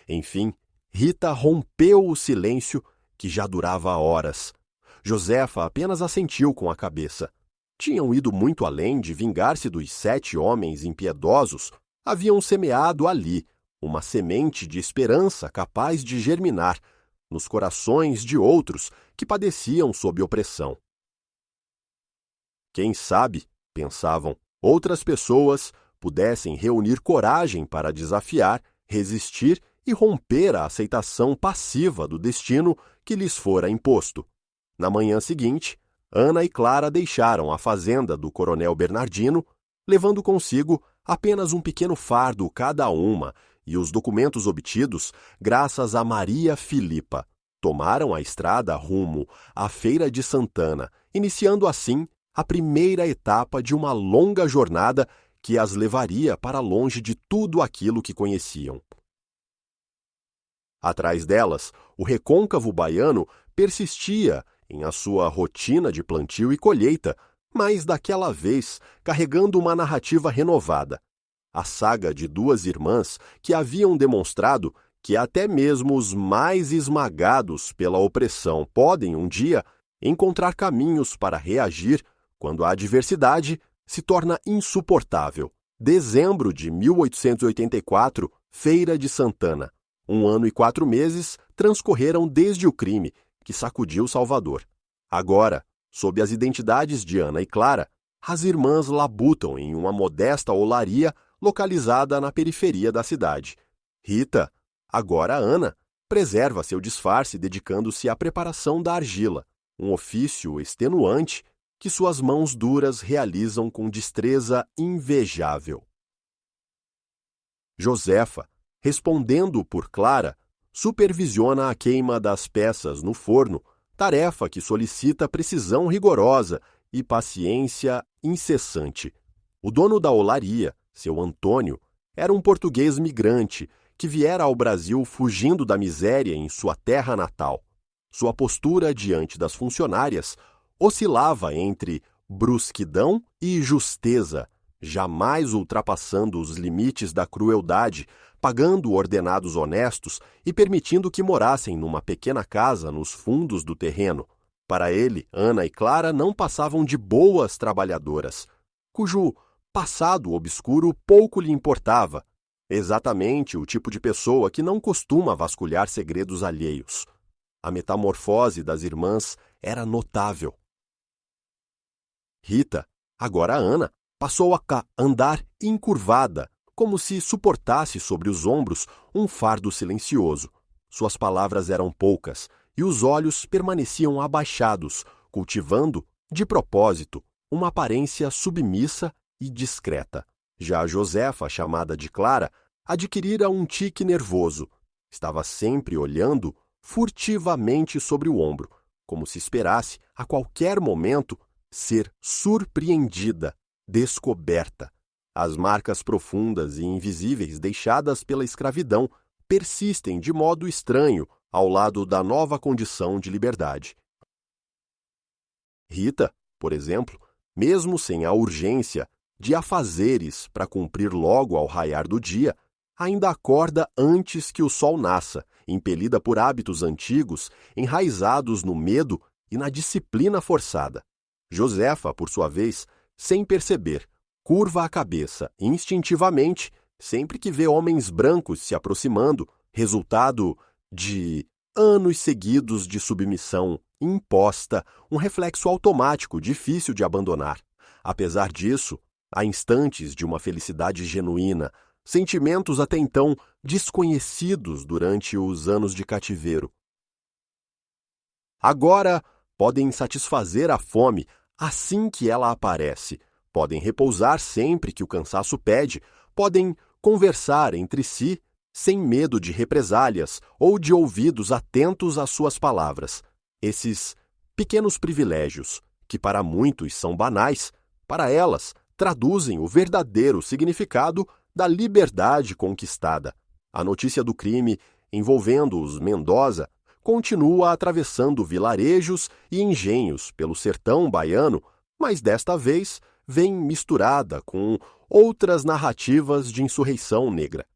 Enfim, Rita rompeu o silêncio que já durava horas. Josefa apenas assentiu com a cabeça. Tinham ido muito além de vingar-se dos 7 homens impiedosos, haviam semeado ali uma semente de esperança capaz de germinar nos corações de outros que padeciam sob opressão. Quem sabe, pensavam, outras pessoas pudessem reunir coragem para desafiar, resistir e romper a aceitação passiva do destino que lhes fora imposto. Na manhã seguinte, Ana e Clara deixaram a fazenda do coronel Bernardino, levando consigo apenas um pequeno fardo cada uma e os documentos obtidos graças a Maria Filipa. Tomaram a estrada rumo à Feira de Santana, iniciando assim a primeira etapa de uma longa jornada que as levaria para longe de tudo aquilo que conheciam. Atrás delas, o recôncavo baiano persistia em a sua rotina de plantio e colheita, mas daquela vez carregando uma narrativa renovada. A saga de 2 irmãs que haviam demonstrado que até mesmo os mais esmagados pela opressão podem, um dia, encontrar caminhos para reagir quando a adversidade se torna insuportável. Dezembro de 1884, Feira de Santana. 1 ano e 4 meses transcorreram desde o crime que sacudiu Salvador. Agora, sob as identidades de Ana e Clara, as irmãs labutam em uma modesta olaria localizada na periferia da cidade. Rita, agora Ana, preserva seu disfarce dedicando-se à preparação da argila, um ofício extenuante que suas mãos duras realizam com destreza invejável. Josefa, respondendo por Clara, supervisiona a queima das peças no forno, tarefa que solicita precisão rigorosa e paciência incessante. O dono da olaria, seu Antônio, era um português migrante que viera ao Brasil fugindo da miséria em sua terra natal. Sua postura diante das funcionárias oscilava entre brusquidão e justeza, jamais ultrapassando os limites da crueldade, pagando ordenados honestos e permitindo que morassem numa pequena casa nos fundos do terreno. Para ele, Ana e Clara não passavam de boas trabalhadoras, cujo passado obscuro pouco lhe importava. Exatamente o tipo de pessoa que não costuma vasculhar segredos alheios. A metamorfose das irmãs era notável. Rita, agora Ana, passou a andar encurvada, como se suportasse sobre os ombros um fardo silencioso. Suas palavras eram poucas e os olhos permaneciam abaixados, cultivando, de propósito, uma aparência submissa e discreta. Já a Josefa, chamada de Clara, adquirira um tique nervoso. Estava sempre olhando furtivamente sobre o ombro, como se esperasse, a qualquer momento, ser surpreendida, descoberta. As marcas profundas e invisíveis deixadas pela escravidão persistem de modo estranho ao lado da nova condição de liberdade. Rita, por exemplo, mesmo sem a urgência de afazeres para cumprir logo ao raiar do dia, ainda acorda antes que o sol nasça, impelida por hábitos antigos, enraizados no medo e na disciplina forçada. Josefa, por sua vez, sem perceber, curva a cabeça instintivamente sempre que vê homens brancos se aproximando, resultado de anos seguidos de submissão imposta, um reflexo automático difícil de abandonar. Apesar disso, há instantes de uma felicidade genuína, sentimentos até então desconhecidos durante os anos de cativeiro. Agora podem satisfazer a fome assim que ela aparece, podem repousar sempre que o cansaço pede, podem conversar entre si sem medo de represálias ou de ouvidos atentos às suas palavras. Esses pequenos privilégios, que para muitos são banais, para elas traduzem o verdadeiro significado da liberdade conquistada. A notícia do crime envolvendo os Mendoza continua atravessando vilarejos e engenhos pelo sertão baiano, mas desta vez vem misturada com outras narrativas de insurreição negra.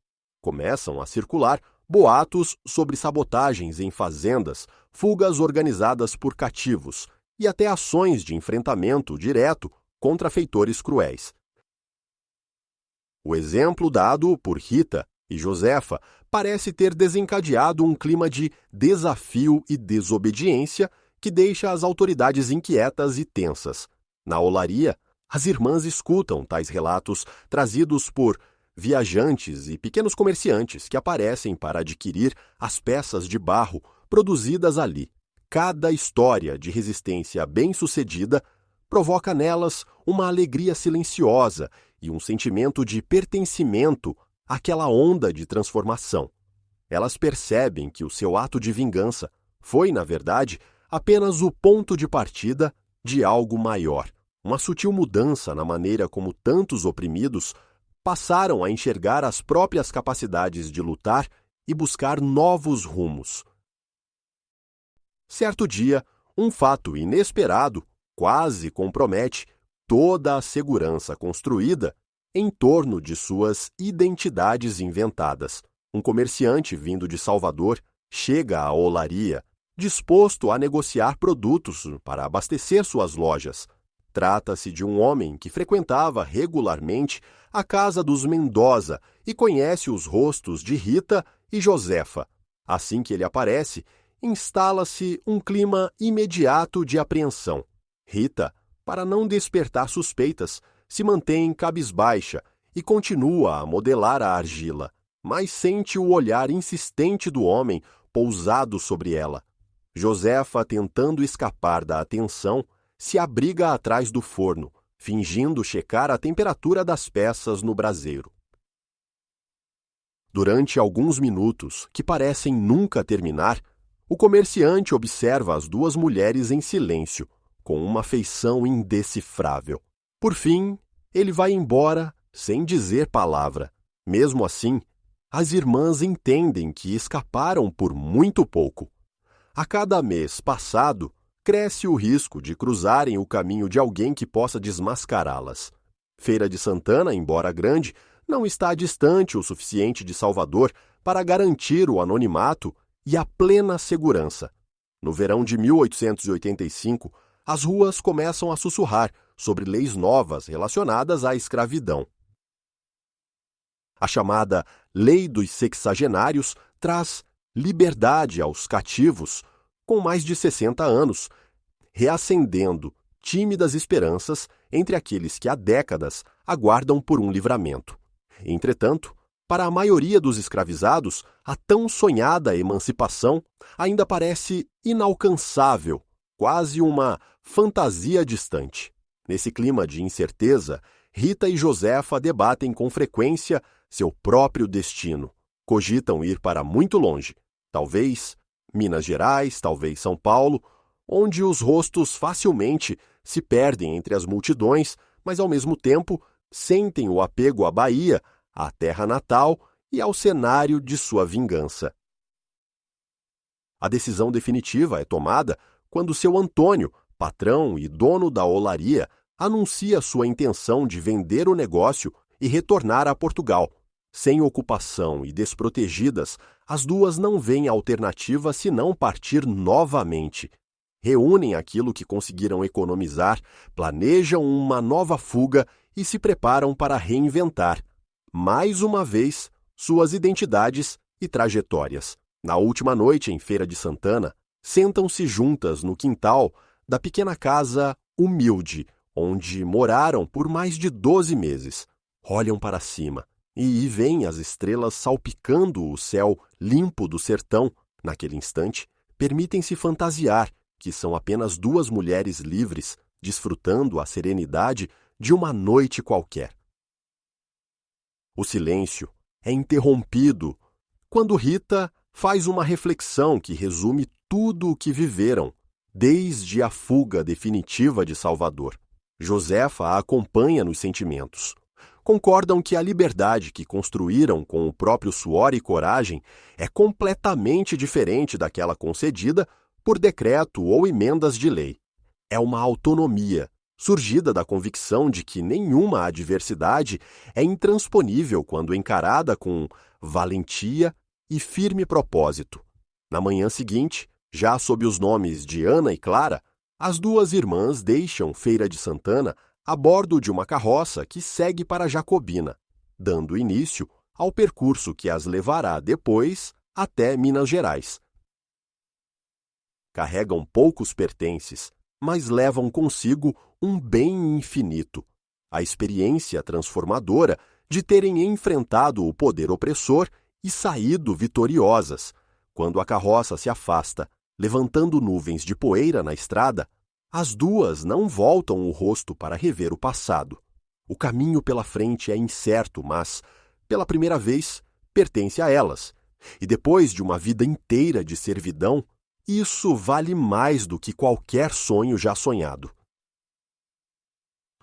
Começam a circular boatos sobre sabotagens em fazendas, fugas organizadas por cativos e até ações de enfrentamento direto contra feitores cruéis. O exemplo dado por Rita e Josefa parece ter desencadeado um clima de desafio e desobediência que deixa as autoridades inquietas e tensas. Na olaria, as irmãs escutam tais relatos trazidos por viajantes e pequenos comerciantes que aparecem para adquirir as peças de barro produzidas ali. Cada história de resistência bem-sucedida provoca nelas uma alegria silenciosa e um sentimento de pertencimento àquela onda de transformação. Elas percebem que o seu ato de vingança foi, na verdade, apenas o ponto de partida de algo maior, uma sutil mudança na maneira como tantos oprimidos passaram a enxergar as próprias capacidades de lutar e buscar novos rumos. Certo dia, um fato inesperado quase compromete toda a segurança construída em torno de suas identidades inventadas. Um comerciante vindo de Salvador chega à olaria, disposto a negociar produtos para abastecer suas lojas. Trata-se de um homem que frequentava regularmente a casa dos Mendoza e conhece os rostos de Rita e Josefa. Assim que ele aparece, instala-se um clima imediato de apreensão. Rita, para não despertar suspeitas, se mantém cabisbaixa e continua a modelar a argila, mas sente o olhar insistente do homem pousado sobre ela. Josefa, tentando escapar da atenção, se abriga atrás do forno, fingindo checar a temperatura das peças no braseiro. Durante alguns minutos, que parecem nunca terminar, o comerciante observa as duas mulheres em silêncio, com uma feição indecifrável. Por fim, ele vai embora sem dizer palavra. Mesmo assim, as irmãs entendem que escaparam por muito pouco. A cada mês passado, cresce o risco de cruzarem o caminho de alguém que possa desmascará-las. Feira de Santana, embora grande, não está distante o suficiente de Salvador para garantir o anonimato e a plena segurança. No verão de 1885, as ruas começam a sussurrar sobre leis novas relacionadas à escravidão. A chamada Lei dos Sexagenários traz liberdade aos cativos com mais de 60 anos, reacendendo tímidas esperanças entre aqueles que há décadas aguardam por um livramento. Entretanto, para a maioria dos escravizados, a tão sonhada emancipação ainda parece inalcançável, quase uma fantasia distante. Nesse clima de incerteza, Rita e Josefa debatem com frequência seu próprio destino. Cogitam ir para muito longe, talvez Minas Gerais, talvez São Paulo, onde os rostos facilmente se perdem entre as multidões, mas ao mesmo tempo sentem o apego à Bahia, à terra natal e ao cenário de sua vingança. A decisão definitiva é tomada quando seu Antônio, patrão e dono da olaria, anuncia sua intenção de vender o negócio e retornar a Portugal. Sem ocupação e desprotegidas, as duas não veem alternativa senão partir novamente. Reúnem aquilo que conseguiram economizar, planejam uma nova fuga e se preparam para reinventar, mais uma vez, suas identidades e trajetórias. Na última noite em Feira de Santana, sentam-se juntas no quintal da pequena casa humilde, onde moraram por mais de 12 meses. Olham para cima e veem as estrelas salpicando o céu limpo do sertão. Naquele instante, permitem-se fantasiar que são apenas duas mulheres livres, desfrutando a serenidade de uma noite qualquer. O silêncio é interrompido quando Rita faz uma reflexão que resume tudo o que viveram, desde a fuga definitiva de Salvador. Josefa a acompanha nos sentimentos. Concordam que a liberdade que construíram com o próprio suor e coragem é completamente diferente daquela concedida por decreto ou emendas de lei. É uma autonomia, surgida da convicção de que nenhuma adversidade é intransponível quando encarada com valentia e firme propósito. Na manhã seguinte, já sob os nomes de Ana e Clara, as duas irmãs deixam Feira de Santana a bordo de uma carroça que segue para Jacobina, dando início ao percurso que as levará depois até Minas Gerais. Carregam poucos pertences, mas levam consigo um bem infinito, a experiência transformadora de terem enfrentado o poder opressor e saído vitoriosas. Quando a carroça se afasta, levantando nuvens de poeira na estrada, as duas não voltam o rosto para rever o passado. O caminho pela frente é incerto, mas, pela primeira vez, pertence a elas. E depois de uma vida inteira de servidão, isso vale mais do que qualquer sonho já sonhado.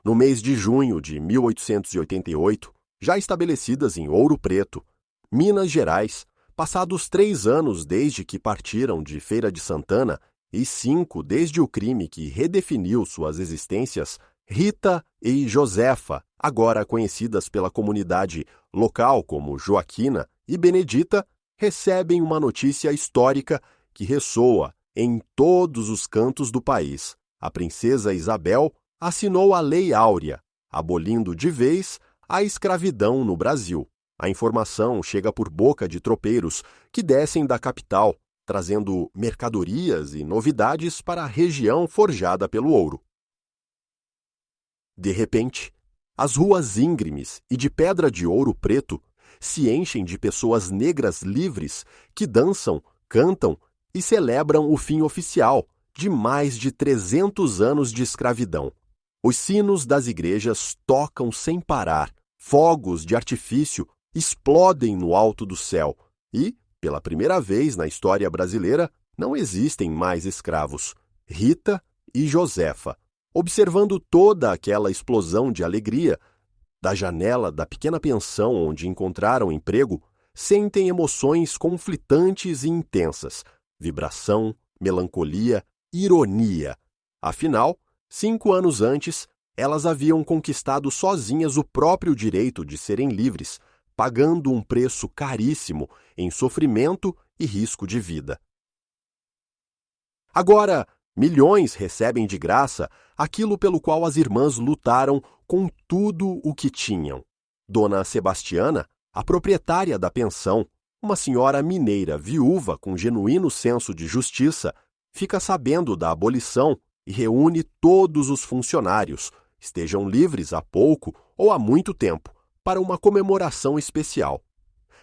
No mês de junho de 1888, já estabelecidas em Ouro Preto, Minas Gerais, passados 3 anos desde que partiram de Feira de Santana e 5 desde o crime que redefiniu suas existências, Rita e Josefa, agora conhecidas pela comunidade local como Joaquina e Benedita, recebem uma notícia histórica que ressoa em todos os cantos do país. A princesa Isabel assinou a Lei Áurea, abolindo de vez a escravidão no Brasil. A informação chega por boca de tropeiros que descem da capital, trazendo mercadorias e novidades para a região forjada pelo ouro. De repente, as ruas íngremes e de pedra de Ouro Preto se enchem de pessoas negras livres que dançam, cantam e celebram o fim oficial de mais de 300 anos de escravidão. Os sinos das igrejas tocam sem parar, fogos de artifício explodem no alto do céu e, pela primeira vez na história brasileira, não existem mais escravos. Rita e Josefa, observando toda aquela explosão de alegria, da janela da pequena pensão onde encontraram emprego, sentem emoções conflitantes e intensas, vibração, melancolia, ironia. Afinal, 5 anos antes, elas haviam conquistado sozinhas o próprio direito de serem livres, pagando um preço caríssimo em sofrimento e risco de vida. Agora, milhões recebem de graça aquilo pelo qual as irmãs lutaram com tudo o que tinham. Dona Sebastiana, a proprietária da pensão, uma senhora mineira viúva com genuíno senso de justiça, fica sabendo da abolição e reúne todos os funcionários, estejam livres há pouco ou há muito tempo, para uma comemoração especial.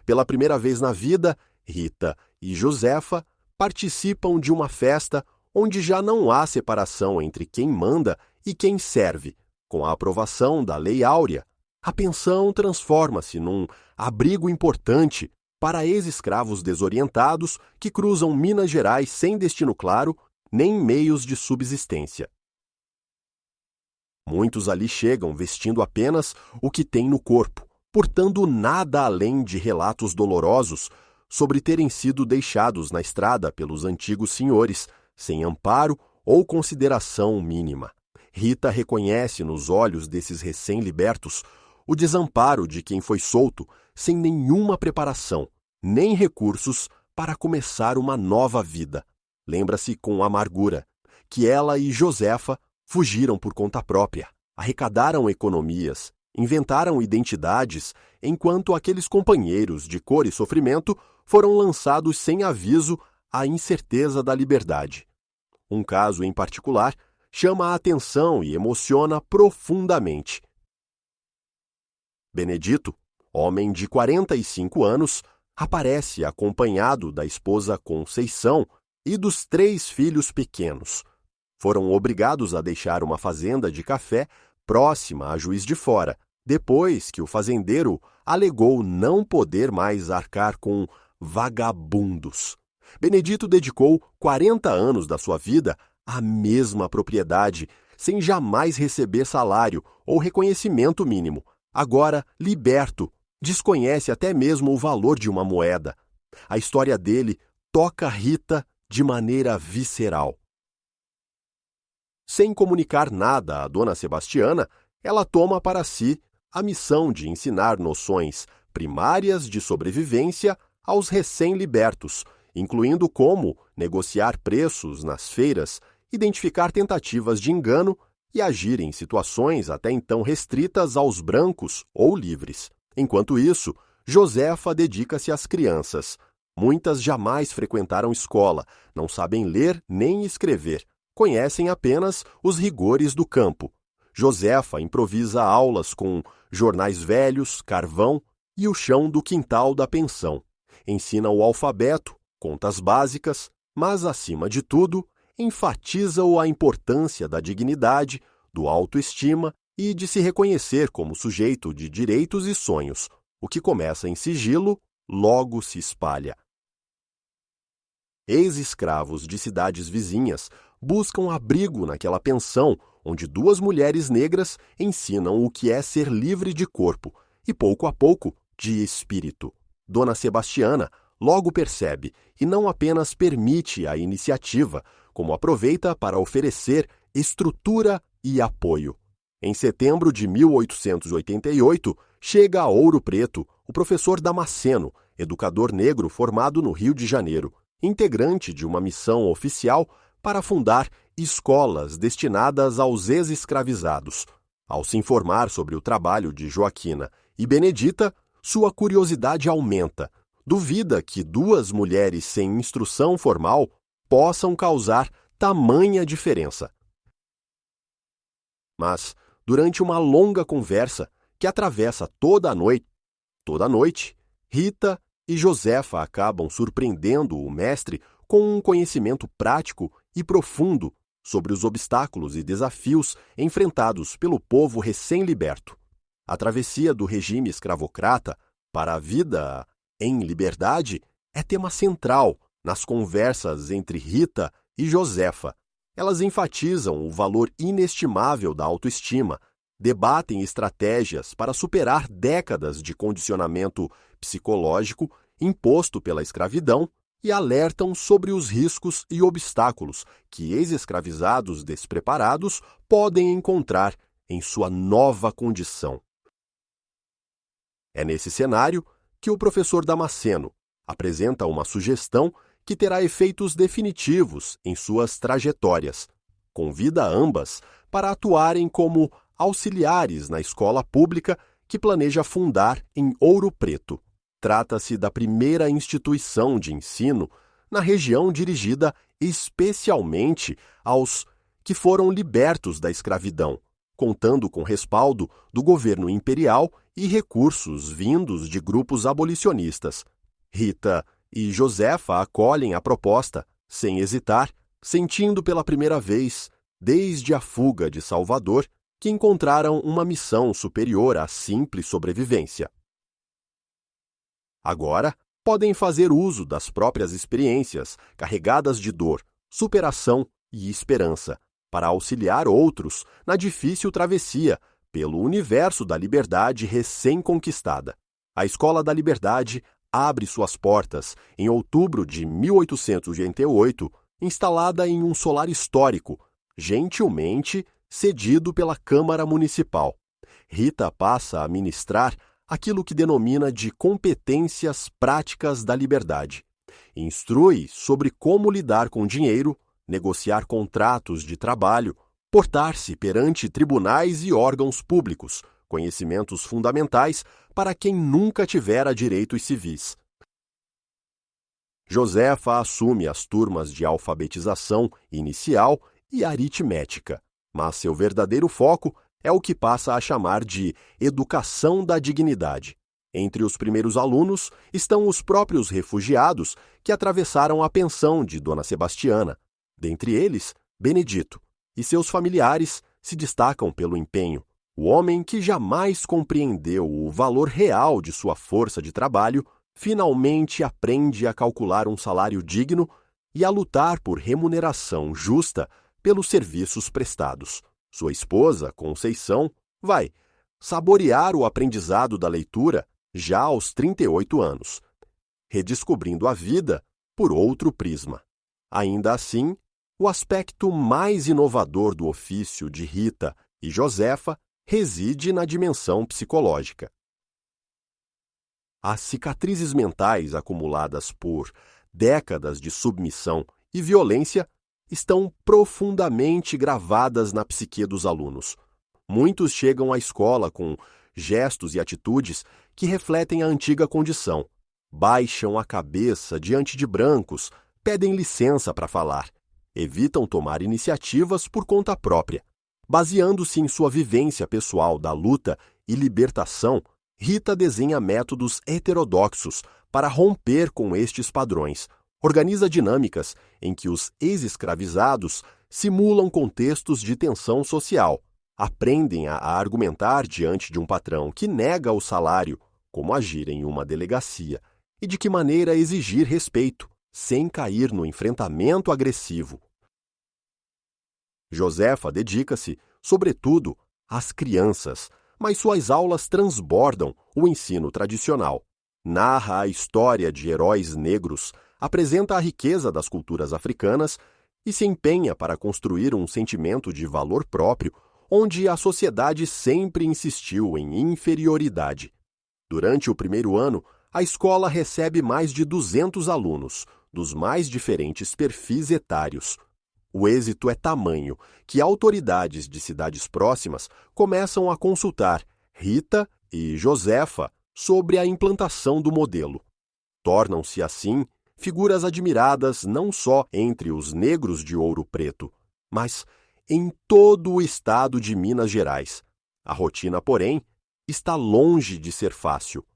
Pela primeira vez na vida, Rita e Josefa participam de uma festa onde já não há separação entre quem manda e quem serve. Com a aprovação da Lei Áurea, a pensão transforma-se num abrigo importante para ex-escravos desorientados que cruzam Minas Gerais sem destino claro nem meios de subsistência. Muitos ali chegam vestindo apenas o que têm no corpo, portando nada além de relatos dolorosos sobre terem sido deixados na estrada pelos antigos senhores, sem amparo ou consideração mínima. Rita reconhece nos olhos desses recém-libertos o desamparo de quem foi solto sem nenhuma preparação, nem recursos para começar uma nova vida. Lembra-se com amargura que ela e Josefa fugiram por conta própria, arrecadaram economias, inventaram identidades, enquanto aqueles companheiros de cor e sofrimento foram lançados sem aviso à incerteza da liberdade. Um caso em particular chama a atenção e emociona profundamente. Benedito, homem de 45 anos, aparece acompanhado da esposa Conceição e dos 3 filhos pequenos. Foram obrigados a deixar uma fazenda de café próxima a Juiz de Fora, depois que o fazendeiro alegou não poder mais arcar com vagabundos. Benedito dedicou 40 anos da sua vida à mesma propriedade, sem jamais receber salário ou reconhecimento mínimo. Agora, liberto, desconhece até mesmo o valor de uma moeda. A história dele toca Rita de maneira visceral. Sem comunicar nada a Dona Sebastiana, ela toma para si a missão de ensinar noções primárias de sobrevivência aos recém-libertos, incluindo como negociar preços nas feiras, identificar tentativas de engano e agir em situações até então restritas aos brancos ou livres. Enquanto isso, Josefa dedica-se às crianças. Muitas jamais frequentaram escola, não sabem ler nem escrever, conhecem apenas os rigores do campo. Josefa improvisa aulas com jornais velhos, carvão e o chão do quintal da pensão. Ensina o alfabeto, contas básicas, mas, acima de tudo, enfatiza a importância da dignidade, do autoestima e de se reconhecer como sujeito de direitos e sonhos. O que começa em sigilo, logo se espalha. Ex-escravos de cidades vizinhas buscam abrigo naquela pensão onde 2 mulheres negras ensinam o que é ser livre de corpo e, pouco a pouco, de espírito. Dona Sebastiana logo percebe e não apenas permite a iniciativa, como aproveita para oferecer estrutura e apoio. Em setembro de 1888, chega a Ouro Preto o professor Damasceno, educador negro formado no Rio de Janeiro, integrante de uma missão oficial para fundar escolas destinadas aos ex-escravizados. Ao se informar sobre o trabalho de Joaquina e Benedita, sua curiosidade aumenta. Duvida que 2 mulheres sem instrução formal possam causar tamanha diferença. Mas, durante uma longa conversa que atravessa toda a noite, Rita e Josefa acabam surpreendendo o mestre com um conhecimento prático e profundo sobre os obstáculos e desafios enfrentados pelo povo recém-liberto. A travessia do regime escravocrata para a vida em liberdade é tema central nas conversas entre Rita e Josefa. Elas enfatizam o valor inestimável da autoestima, debatem estratégias para superar décadas de condicionamento psicológico imposto pela escravidão e alertam sobre os riscos e obstáculos que ex-escravizados despreparados podem encontrar em sua nova condição. É nesse cenário que o professor Damasceno apresenta uma sugestão que terá efeitos definitivos em suas trajetórias. Convida ambas para atuarem como auxiliares na escola pública que planeja fundar em Ouro Preto. Trata-se da primeira instituição de ensino na região dirigida especialmente aos que foram libertos da escravidão, contando com respaldo do governo imperial e recursos vindos de grupos abolicionistas. Rita e Josefa acolhem a proposta, sem hesitar, sentindo pela primeira vez, desde a fuga de Salvador, que encontraram uma missão superior à simples sobrevivência. Agora, podem fazer uso das próprias experiências, carregadas de dor, superação e esperança, para auxiliar outros na difícil travessia pelo universo da liberdade recém-conquistada. A Escola da Liberdade abre suas portas em outubro de 1888, instalada em um solar histórico, gentilmente cedido pela Câmara Municipal. Rita passa a ministrar aquilo que denomina de competências práticas da liberdade. Instrui sobre como lidar com dinheiro, negociar contratos de trabalho, portar-se perante tribunais e órgãos públicos, conhecimentos fundamentais para quem nunca tivera direitos civis. Josefa assume as turmas de alfabetização inicial e aritmética, mas seu verdadeiro foco é o que passa a chamar de educação da dignidade. Entre os primeiros alunos estão os próprios refugiados que atravessaram a pensão de Dona Sebastiana. Dentre eles, Benedito, e seus familiares se destacam pelo empenho. O homem que jamais compreendeu o valor real de sua força de trabalho, finalmente aprende a calcular um salário digno e a lutar por remuneração justa pelos serviços prestados. Sua esposa, Conceição, vai saborear o aprendizado da leitura já aos 38 anos, redescobrindo a vida por outro prisma. Ainda assim, o aspecto mais inovador do ofício de Rita e Josefa reside na dimensão psicológica. As cicatrizes mentais acumuladas por décadas de submissão e violência estão profundamente gravadas na psique dos alunos. Muitos chegam à escola com gestos e atitudes que refletem a antiga condição. Baixam a cabeça diante de brancos, pedem licença para falar, evitam tomar iniciativas por conta própria. Baseando-se em sua vivência pessoal da luta e libertação, Rita desenha métodos heterodoxos para romper com estes padrões. Organiza dinâmicas em que os ex-escravizados simulam contextos de tensão social, aprendem a argumentar diante de um patrão que nega o salário, como agir em uma delegacia, e de que maneira exigir respeito, sem cair no enfrentamento agressivo. Josefa dedica-se, sobretudo, às crianças, mas suas aulas transbordam o ensino tradicional. Narra a história de heróis negros, apresenta a riqueza das culturas africanas e se empenha para construir um sentimento de valor próprio, onde a sociedade sempre insistiu em inferioridade. Durante o primeiro ano, a escola recebe mais de 200 alunos, dos mais diferentes perfis etários. O êxito é tamanho que autoridades de cidades próximas começam a consultar Rita e Josefa sobre a implantação do modelo. Tornam-se, assim, figuras admiradas não só entre os negros de Ouro Preto, mas em todo o estado de Minas Gerais. A rotina, porém, está longe de ser fácil.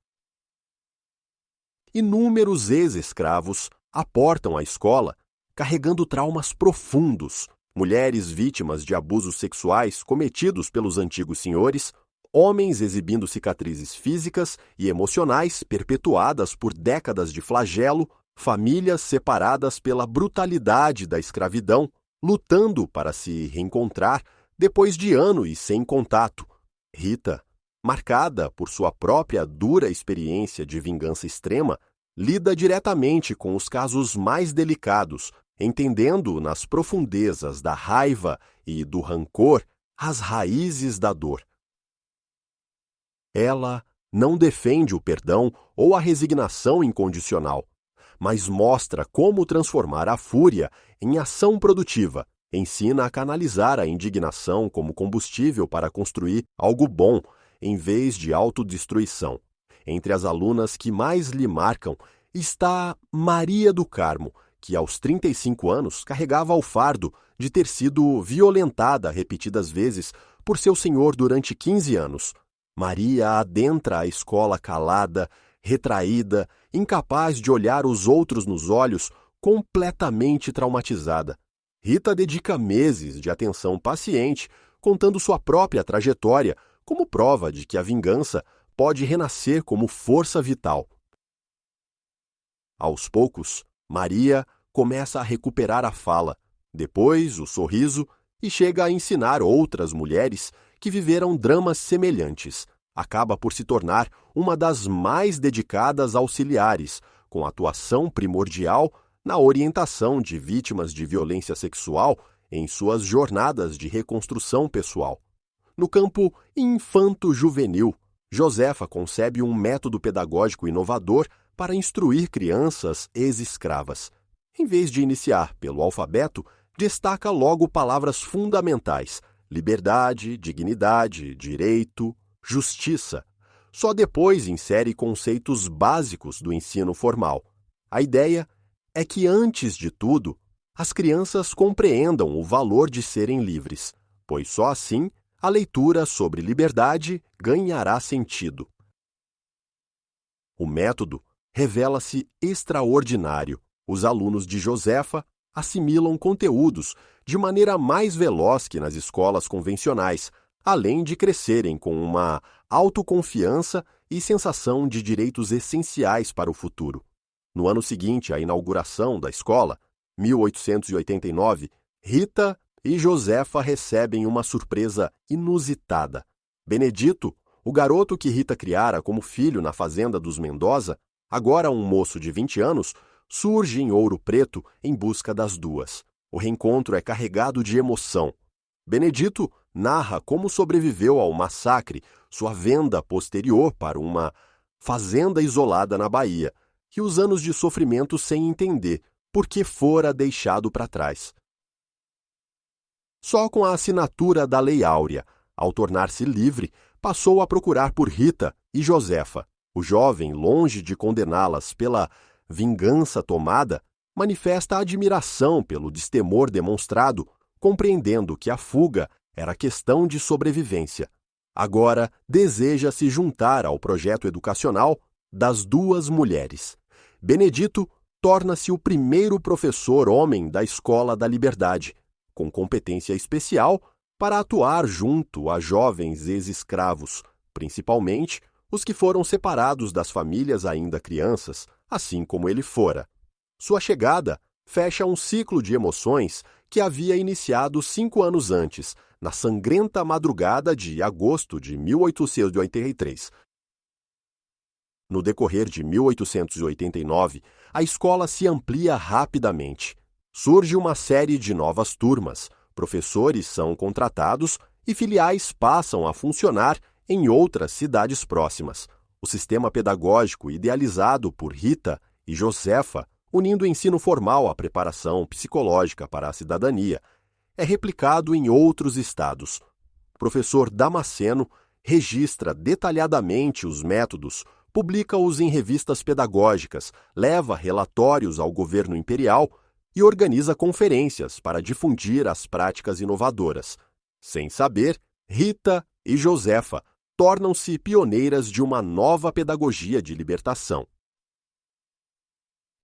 Inúmeros ex-escravos aportam à escola carregando traumas profundos, mulheres vítimas de abusos sexuais cometidos pelos antigos senhores, homens exibindo cicatrizes físicas e emocionais perpetuadas por décadas de flagelo, famílias separadas pela brutalidade da escravidão, lutando para se reencontrar depois de anos sem contato. Rita, marcada por sua própria dura experiência de vingança extrema, lida diretamente com os casos mais delicados, entendendo nas profundezas da raiva e do rancor as raízes da dor. Ela não defende o perdão ou a resignação incondicional, mas mostra como transformar a fúria em ação produtiva, ensina a canalizar a indignação como combustível para construir algo bom, em vez de autodestruição. Entre as alunas que mais lhe marcam está Maria do Carmo, que aos 35 anos carregava o fardo de ter sido violentada repetidas vezes por seu senhor durante 15 anos. Maria adentra a escola calada, retraída, incapaz de olhar os outros nos olhos, completamente traumatizada. Rita dedica meses de atenção paciente, contando sua própria trajetória como prova de que a vingança pode renascer como força vital. Aos poucos, Maria começa a recuperar a fala, depois o sorriso e chega a ensinar outras mulheres que viveram dramas semelhantes. Acaba por se tornar uma das mais dedicadas auxiliares, com atuação primordial na orientação de vítimas de violência sexual em suas jornadas de reconstrução pessoal. No campo infanto-juvenil, Josefa concebe um método pedagógico inovador para instruir crianças ex-escravas. Em vez de iniciar pelo alfabeto, destaca logo palavras fundamentais: liberdade, dignidade, direito, justiça. Só depois insere conceitos básicos do ensino formal. A ideia é que, antes de tudo, as crianças compreendam o valor de serem livres, pois só assim a leitura sobre liberdade ganhará sentido. O método revela-se extraordinário. Os alunos de Josefa assimilam conteúdos de maneira mais veloz que nas escolas convencionais, além de crescerem com uma autoconfiança e sensação de direitos essenciais para o futuro. No ano seguinte à inauguração da escola, 1889, Rita e Josefa recebem uma surpresa inusitada. Benedito, o garoto que Rita criara como filho na fazenda dos Mendoza, agora um moço de 20 anos, surge em Ouro Preto em busca das duas. O reencontro é carregado de emoção. Benedito narra como sobreviveu ao massacre, sua venda posterior para uma fazenda isolada na Bahia, e os anos de sofrimento sem entender por que fora deixado para trás. Só com a assinatura da Lei Áurea, ao tornar-se livre, passou a procurar por Rita e Josefa. O jovem, longe de condená-las pela vingança tomada, manifesta admiração pelo destemor demonstrado, compreendendo que a fuga era questão de sobrevivência. Agora deseja se juntar ao projeto educacional das duas mulheres. Benedito torna-se o primeiro professor homem da Escola da Liberdade, com competência especial para atuar junto a jovens ex-escravos, principalmente os que foram separados das famílias ainda crianças, assim como ele fora. Sua chegada fecha um ciclo de emoções que havia iniciado 5 anos antes, na sangrenta madrugada de agosto de 1883. No decorrer de 1889, a escola se amplia rapidamente. Surge uma série de novas turmas, professores são contratados e filiais passam a funcionar em outras cidades próximas. O sistema pedagógico idealizado por Rita e Josefa, unindo o ensino formal à preparação psicológica para a cidadania, é replicado em outros estados. O professor Damasceno registra detalhadamente os métodos, publica-os em revistas pedagógicas, leva relatórios ao governo imperial e organiza conferências para difundir as práticas inovadoras. Sem saber, Rita e Josefa tornam-se pioneiras de uma nova pedagogia de libertação.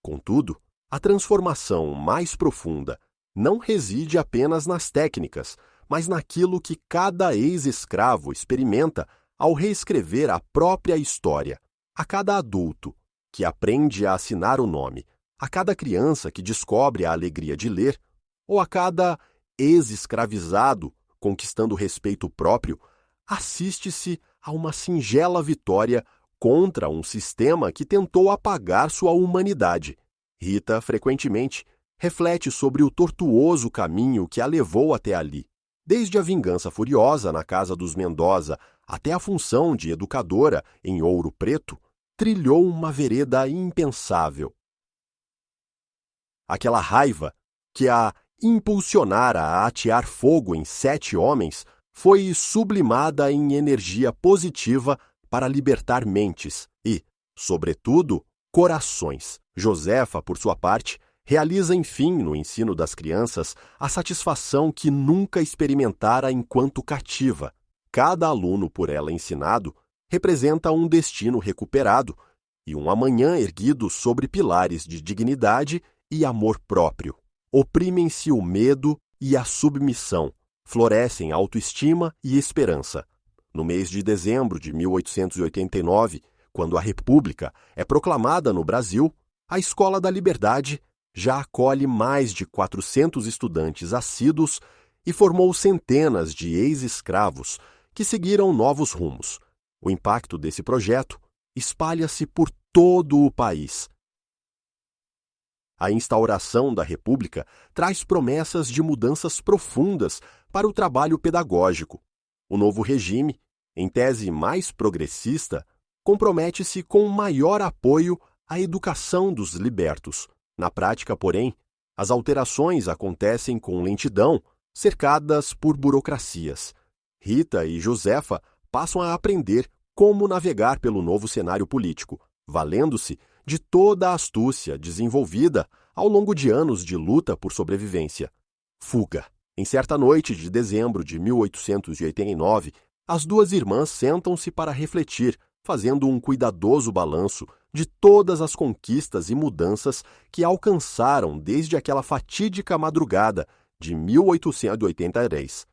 Contudo, a transformação mais profunda não reside apenas nas técnicas, mas naquilo que cada ex-escravo experimenta ao reescrever a própria história. A cada adulto que aprende a assinar o nome, a cada criança que descobre a alegria de ler, ou a cada ex-escravizado conquistando o respeito próprio, assiste-se a uma singela vitória contra um sistema que tentou apagar sua humanidade. Rita, frequentemente, reflete sobre o tortuoso caminho que a levou até ali. Desde a vingança furiosa na casa dos Mendoza até a função de educadora em Ouro Preto, trilhou uma vereda impensável. Aquela raiva que a impulsionara a atear fogo em 7 homens foi sublimada em energia positiva para libertar mentes e, sobretudo, corações. Josefa, por sua parte, realiza, enfim, no ensino das crianças, a satisfação que nunca experimentara enquanto cativa. Cada aluno por ela ensinado representa um destino recuperado e um amanhã erguido sobre pilares de dignidade e amor próprio. Oprimem-se o medo e a submissão, florescem autoestima e esperança. No mês de dezembro de 1889, quando a República é proclamada no Brasil, a Escola da Liberdade já acolhe mais de 400 estudantes assíduos e formou centenas de ex-escravos que seguiram novos rumos. O impacto desse projeto espalha-se por todo o país. A instauração da República traz promessas de mudanças profundas para o trabalho pedagógico. O novo regime, em tese mais progressista, compromete-se com maior apoio à educação dos libertos. Na prática, porém, as alterações acontecem com lentidão, cercadas por burocracias. Rita e Josefa passam a aprender como navegar pelo novo cenário político, valendo-se de toda a astúcia desenvolvida ao longo de anos de luta por sobrevivência. Fuga. Em certa noite de dezembro de 1889, as duas irmãs sentam-se para refletir, fazendo um cuidadoso balanço de todas as conquistas e mudanças que alcançaram desde aquela fatídica madrugada de 1883.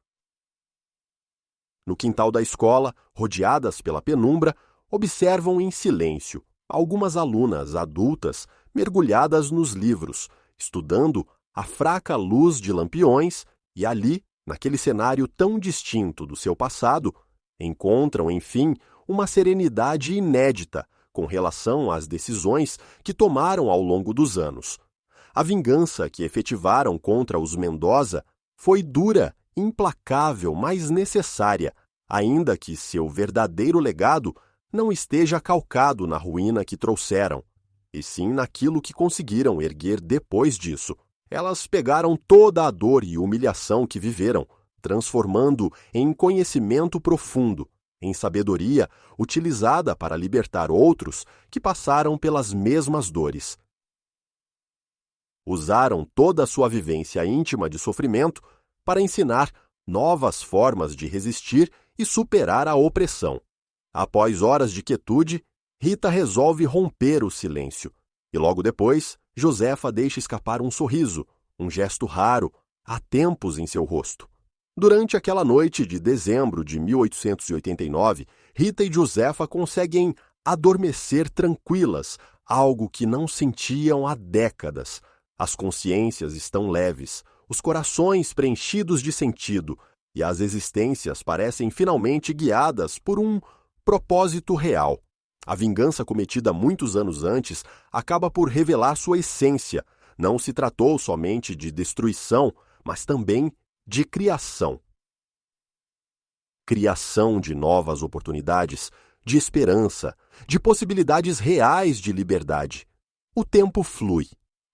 No quintal da escola, rodeadas pela penumbra, observam em silêncio algumas alunas adultas mergulhadas nos livros, estudando à fraca luz de lampiões e ali, naquele cenário tão distinto do seu passado, encontram, enfim, uma serenidade inédita com relação às decisões que tomaram ao longo dos anos. A vingança que efetivaram contra os Mendoza foi dura, implacável, mas necessária, ainda que seu verdadeiro legado não esteja calcado na ruína que trouxeram, e sim naquilo que conseguiram erguer depois disso. Elas pegaram toda a dor e humilhação que viveram, transformando em conhecimento profundo, em sabedoria utilizada para libertar outros que passaram pelas mesmas dores. Usaram toda a sua vivência íntima de sofrimento para ensinar novas formas de resistir e superar a opressão. Após horas de quietude, Rita resolve romper o silêncio. E logo depois, Josefa deixa escapar um sorriso, um gesto raro, há tempos em seu rosto. Durante aquela noite de dezembro de 1889, Rita e Josefa conseguem adormecer tranquilas, algo que não sentiam há décadas. As consciências estão leves, os corações preenchidos de sentido, e as existências parecem finalmente guiadas por um propósito real. A vingança cometida muitos anos antes acaba por revelar sua essência. Não se tratou somente de destruição, mas também de criação. Criação de novas oportunidades, de esperança, de possibilidades reais de liberdade. O tempo flui.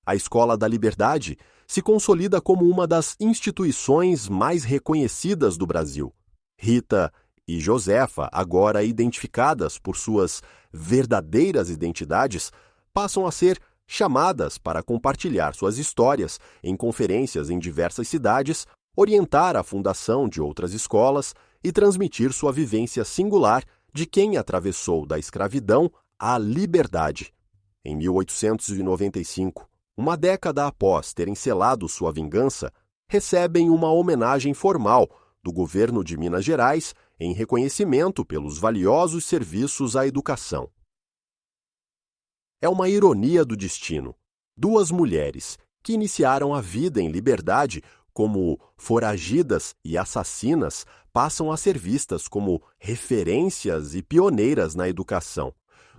A Escola da Liberdade se consolida como uma das instituições mais reconhecidas do Brasil. Rita e Josefa, agora identificadas por suas verdadeiras identidades, passam a ser chamadas para compartilhar suas histórias em conferências em diversas cidades, orientar a fundação de outras escolas e transmitir sua vivência singular de quem atravessou da escravidão à liberdade. Em 1895, uma década após terem selado sua vingança, recebem uma homenagem formal do governo de Minas Gerais em reconhecimento pelos valiosos serviços à educação. É uma ironia do destino. Duas mulheres que iniciaram a vida em liberdade como foragidas e assassinas passam a ser vistas como referências e pioneiras na educação.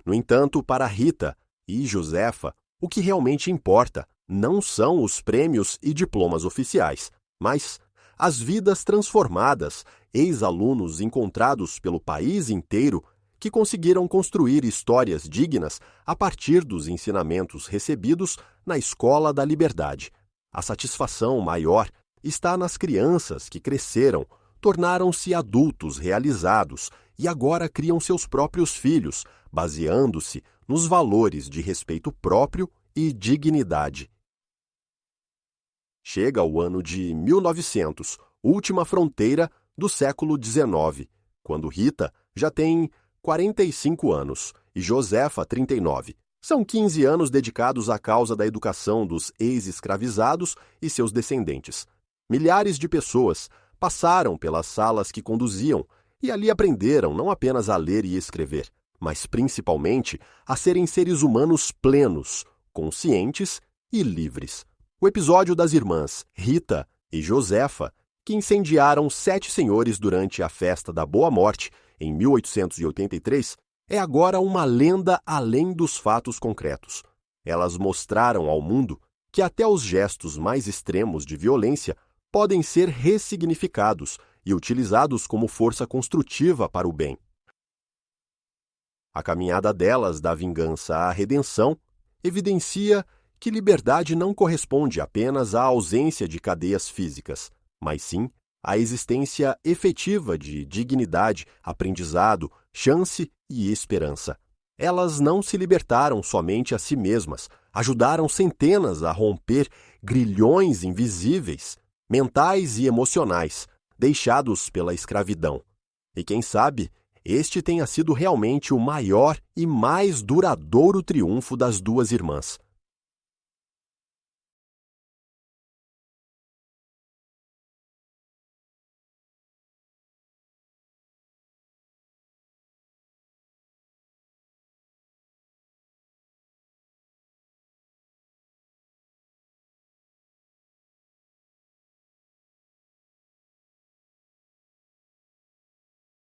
No entanto, para Rita e Josefa, o que realmente importa não são os prêmios e diplomas oficiais, mas as vidas transformadas, ex-alunos encontrados pelo país inteiro que conseguiram construir histórias dignas a partir dos ensinamentos recebidos na Escola da Liberdade. A satisfação maior está nas crianças que cresceram, tornaram-se adultos realizados e agora criam seus próprios filhos, baseando-se nos valores de respeito próprio e dignidade. Chega o ano de 1900, última fronteira do século XIX, quando Rita já tem 45 anos, e Josefa, 39. São 15 anos dedicados à causa da educação dos ex-escravizados e seus descendentes. Milhares de pessoas passaram pelas salas que conduziam e ali aprenderam não apenas a ler e escrever, mas principalmente a serem seres humanos plenos, conscientes e livres. O episódio das irmãs Rita e Josefa, que incendiaram 7 senhores durante a festa da Boa Morte, em 1883, é agora uma lenda além dos fatos concretos. Elas mostraram ao mundo que até os gestos mais extremos de violência podem ser ressignificados e utilizados como força construtiva para o bem. A caminhada delas da vingança à redenção evidencia que liberdade não corresponde apenas à ausência de cadeias físicas, mas sim à existência efetiva de dignidade, aprendizado, chance e esperança. Elas não se libertaram somente a si mesmas, ajudaram centenas a romper grilhões invisíveis, mentais e emocionais, deixados pela escravidão. E quem sabe, este tenha sido realmente o maior e mais duradouro triunfo das duas irmãs.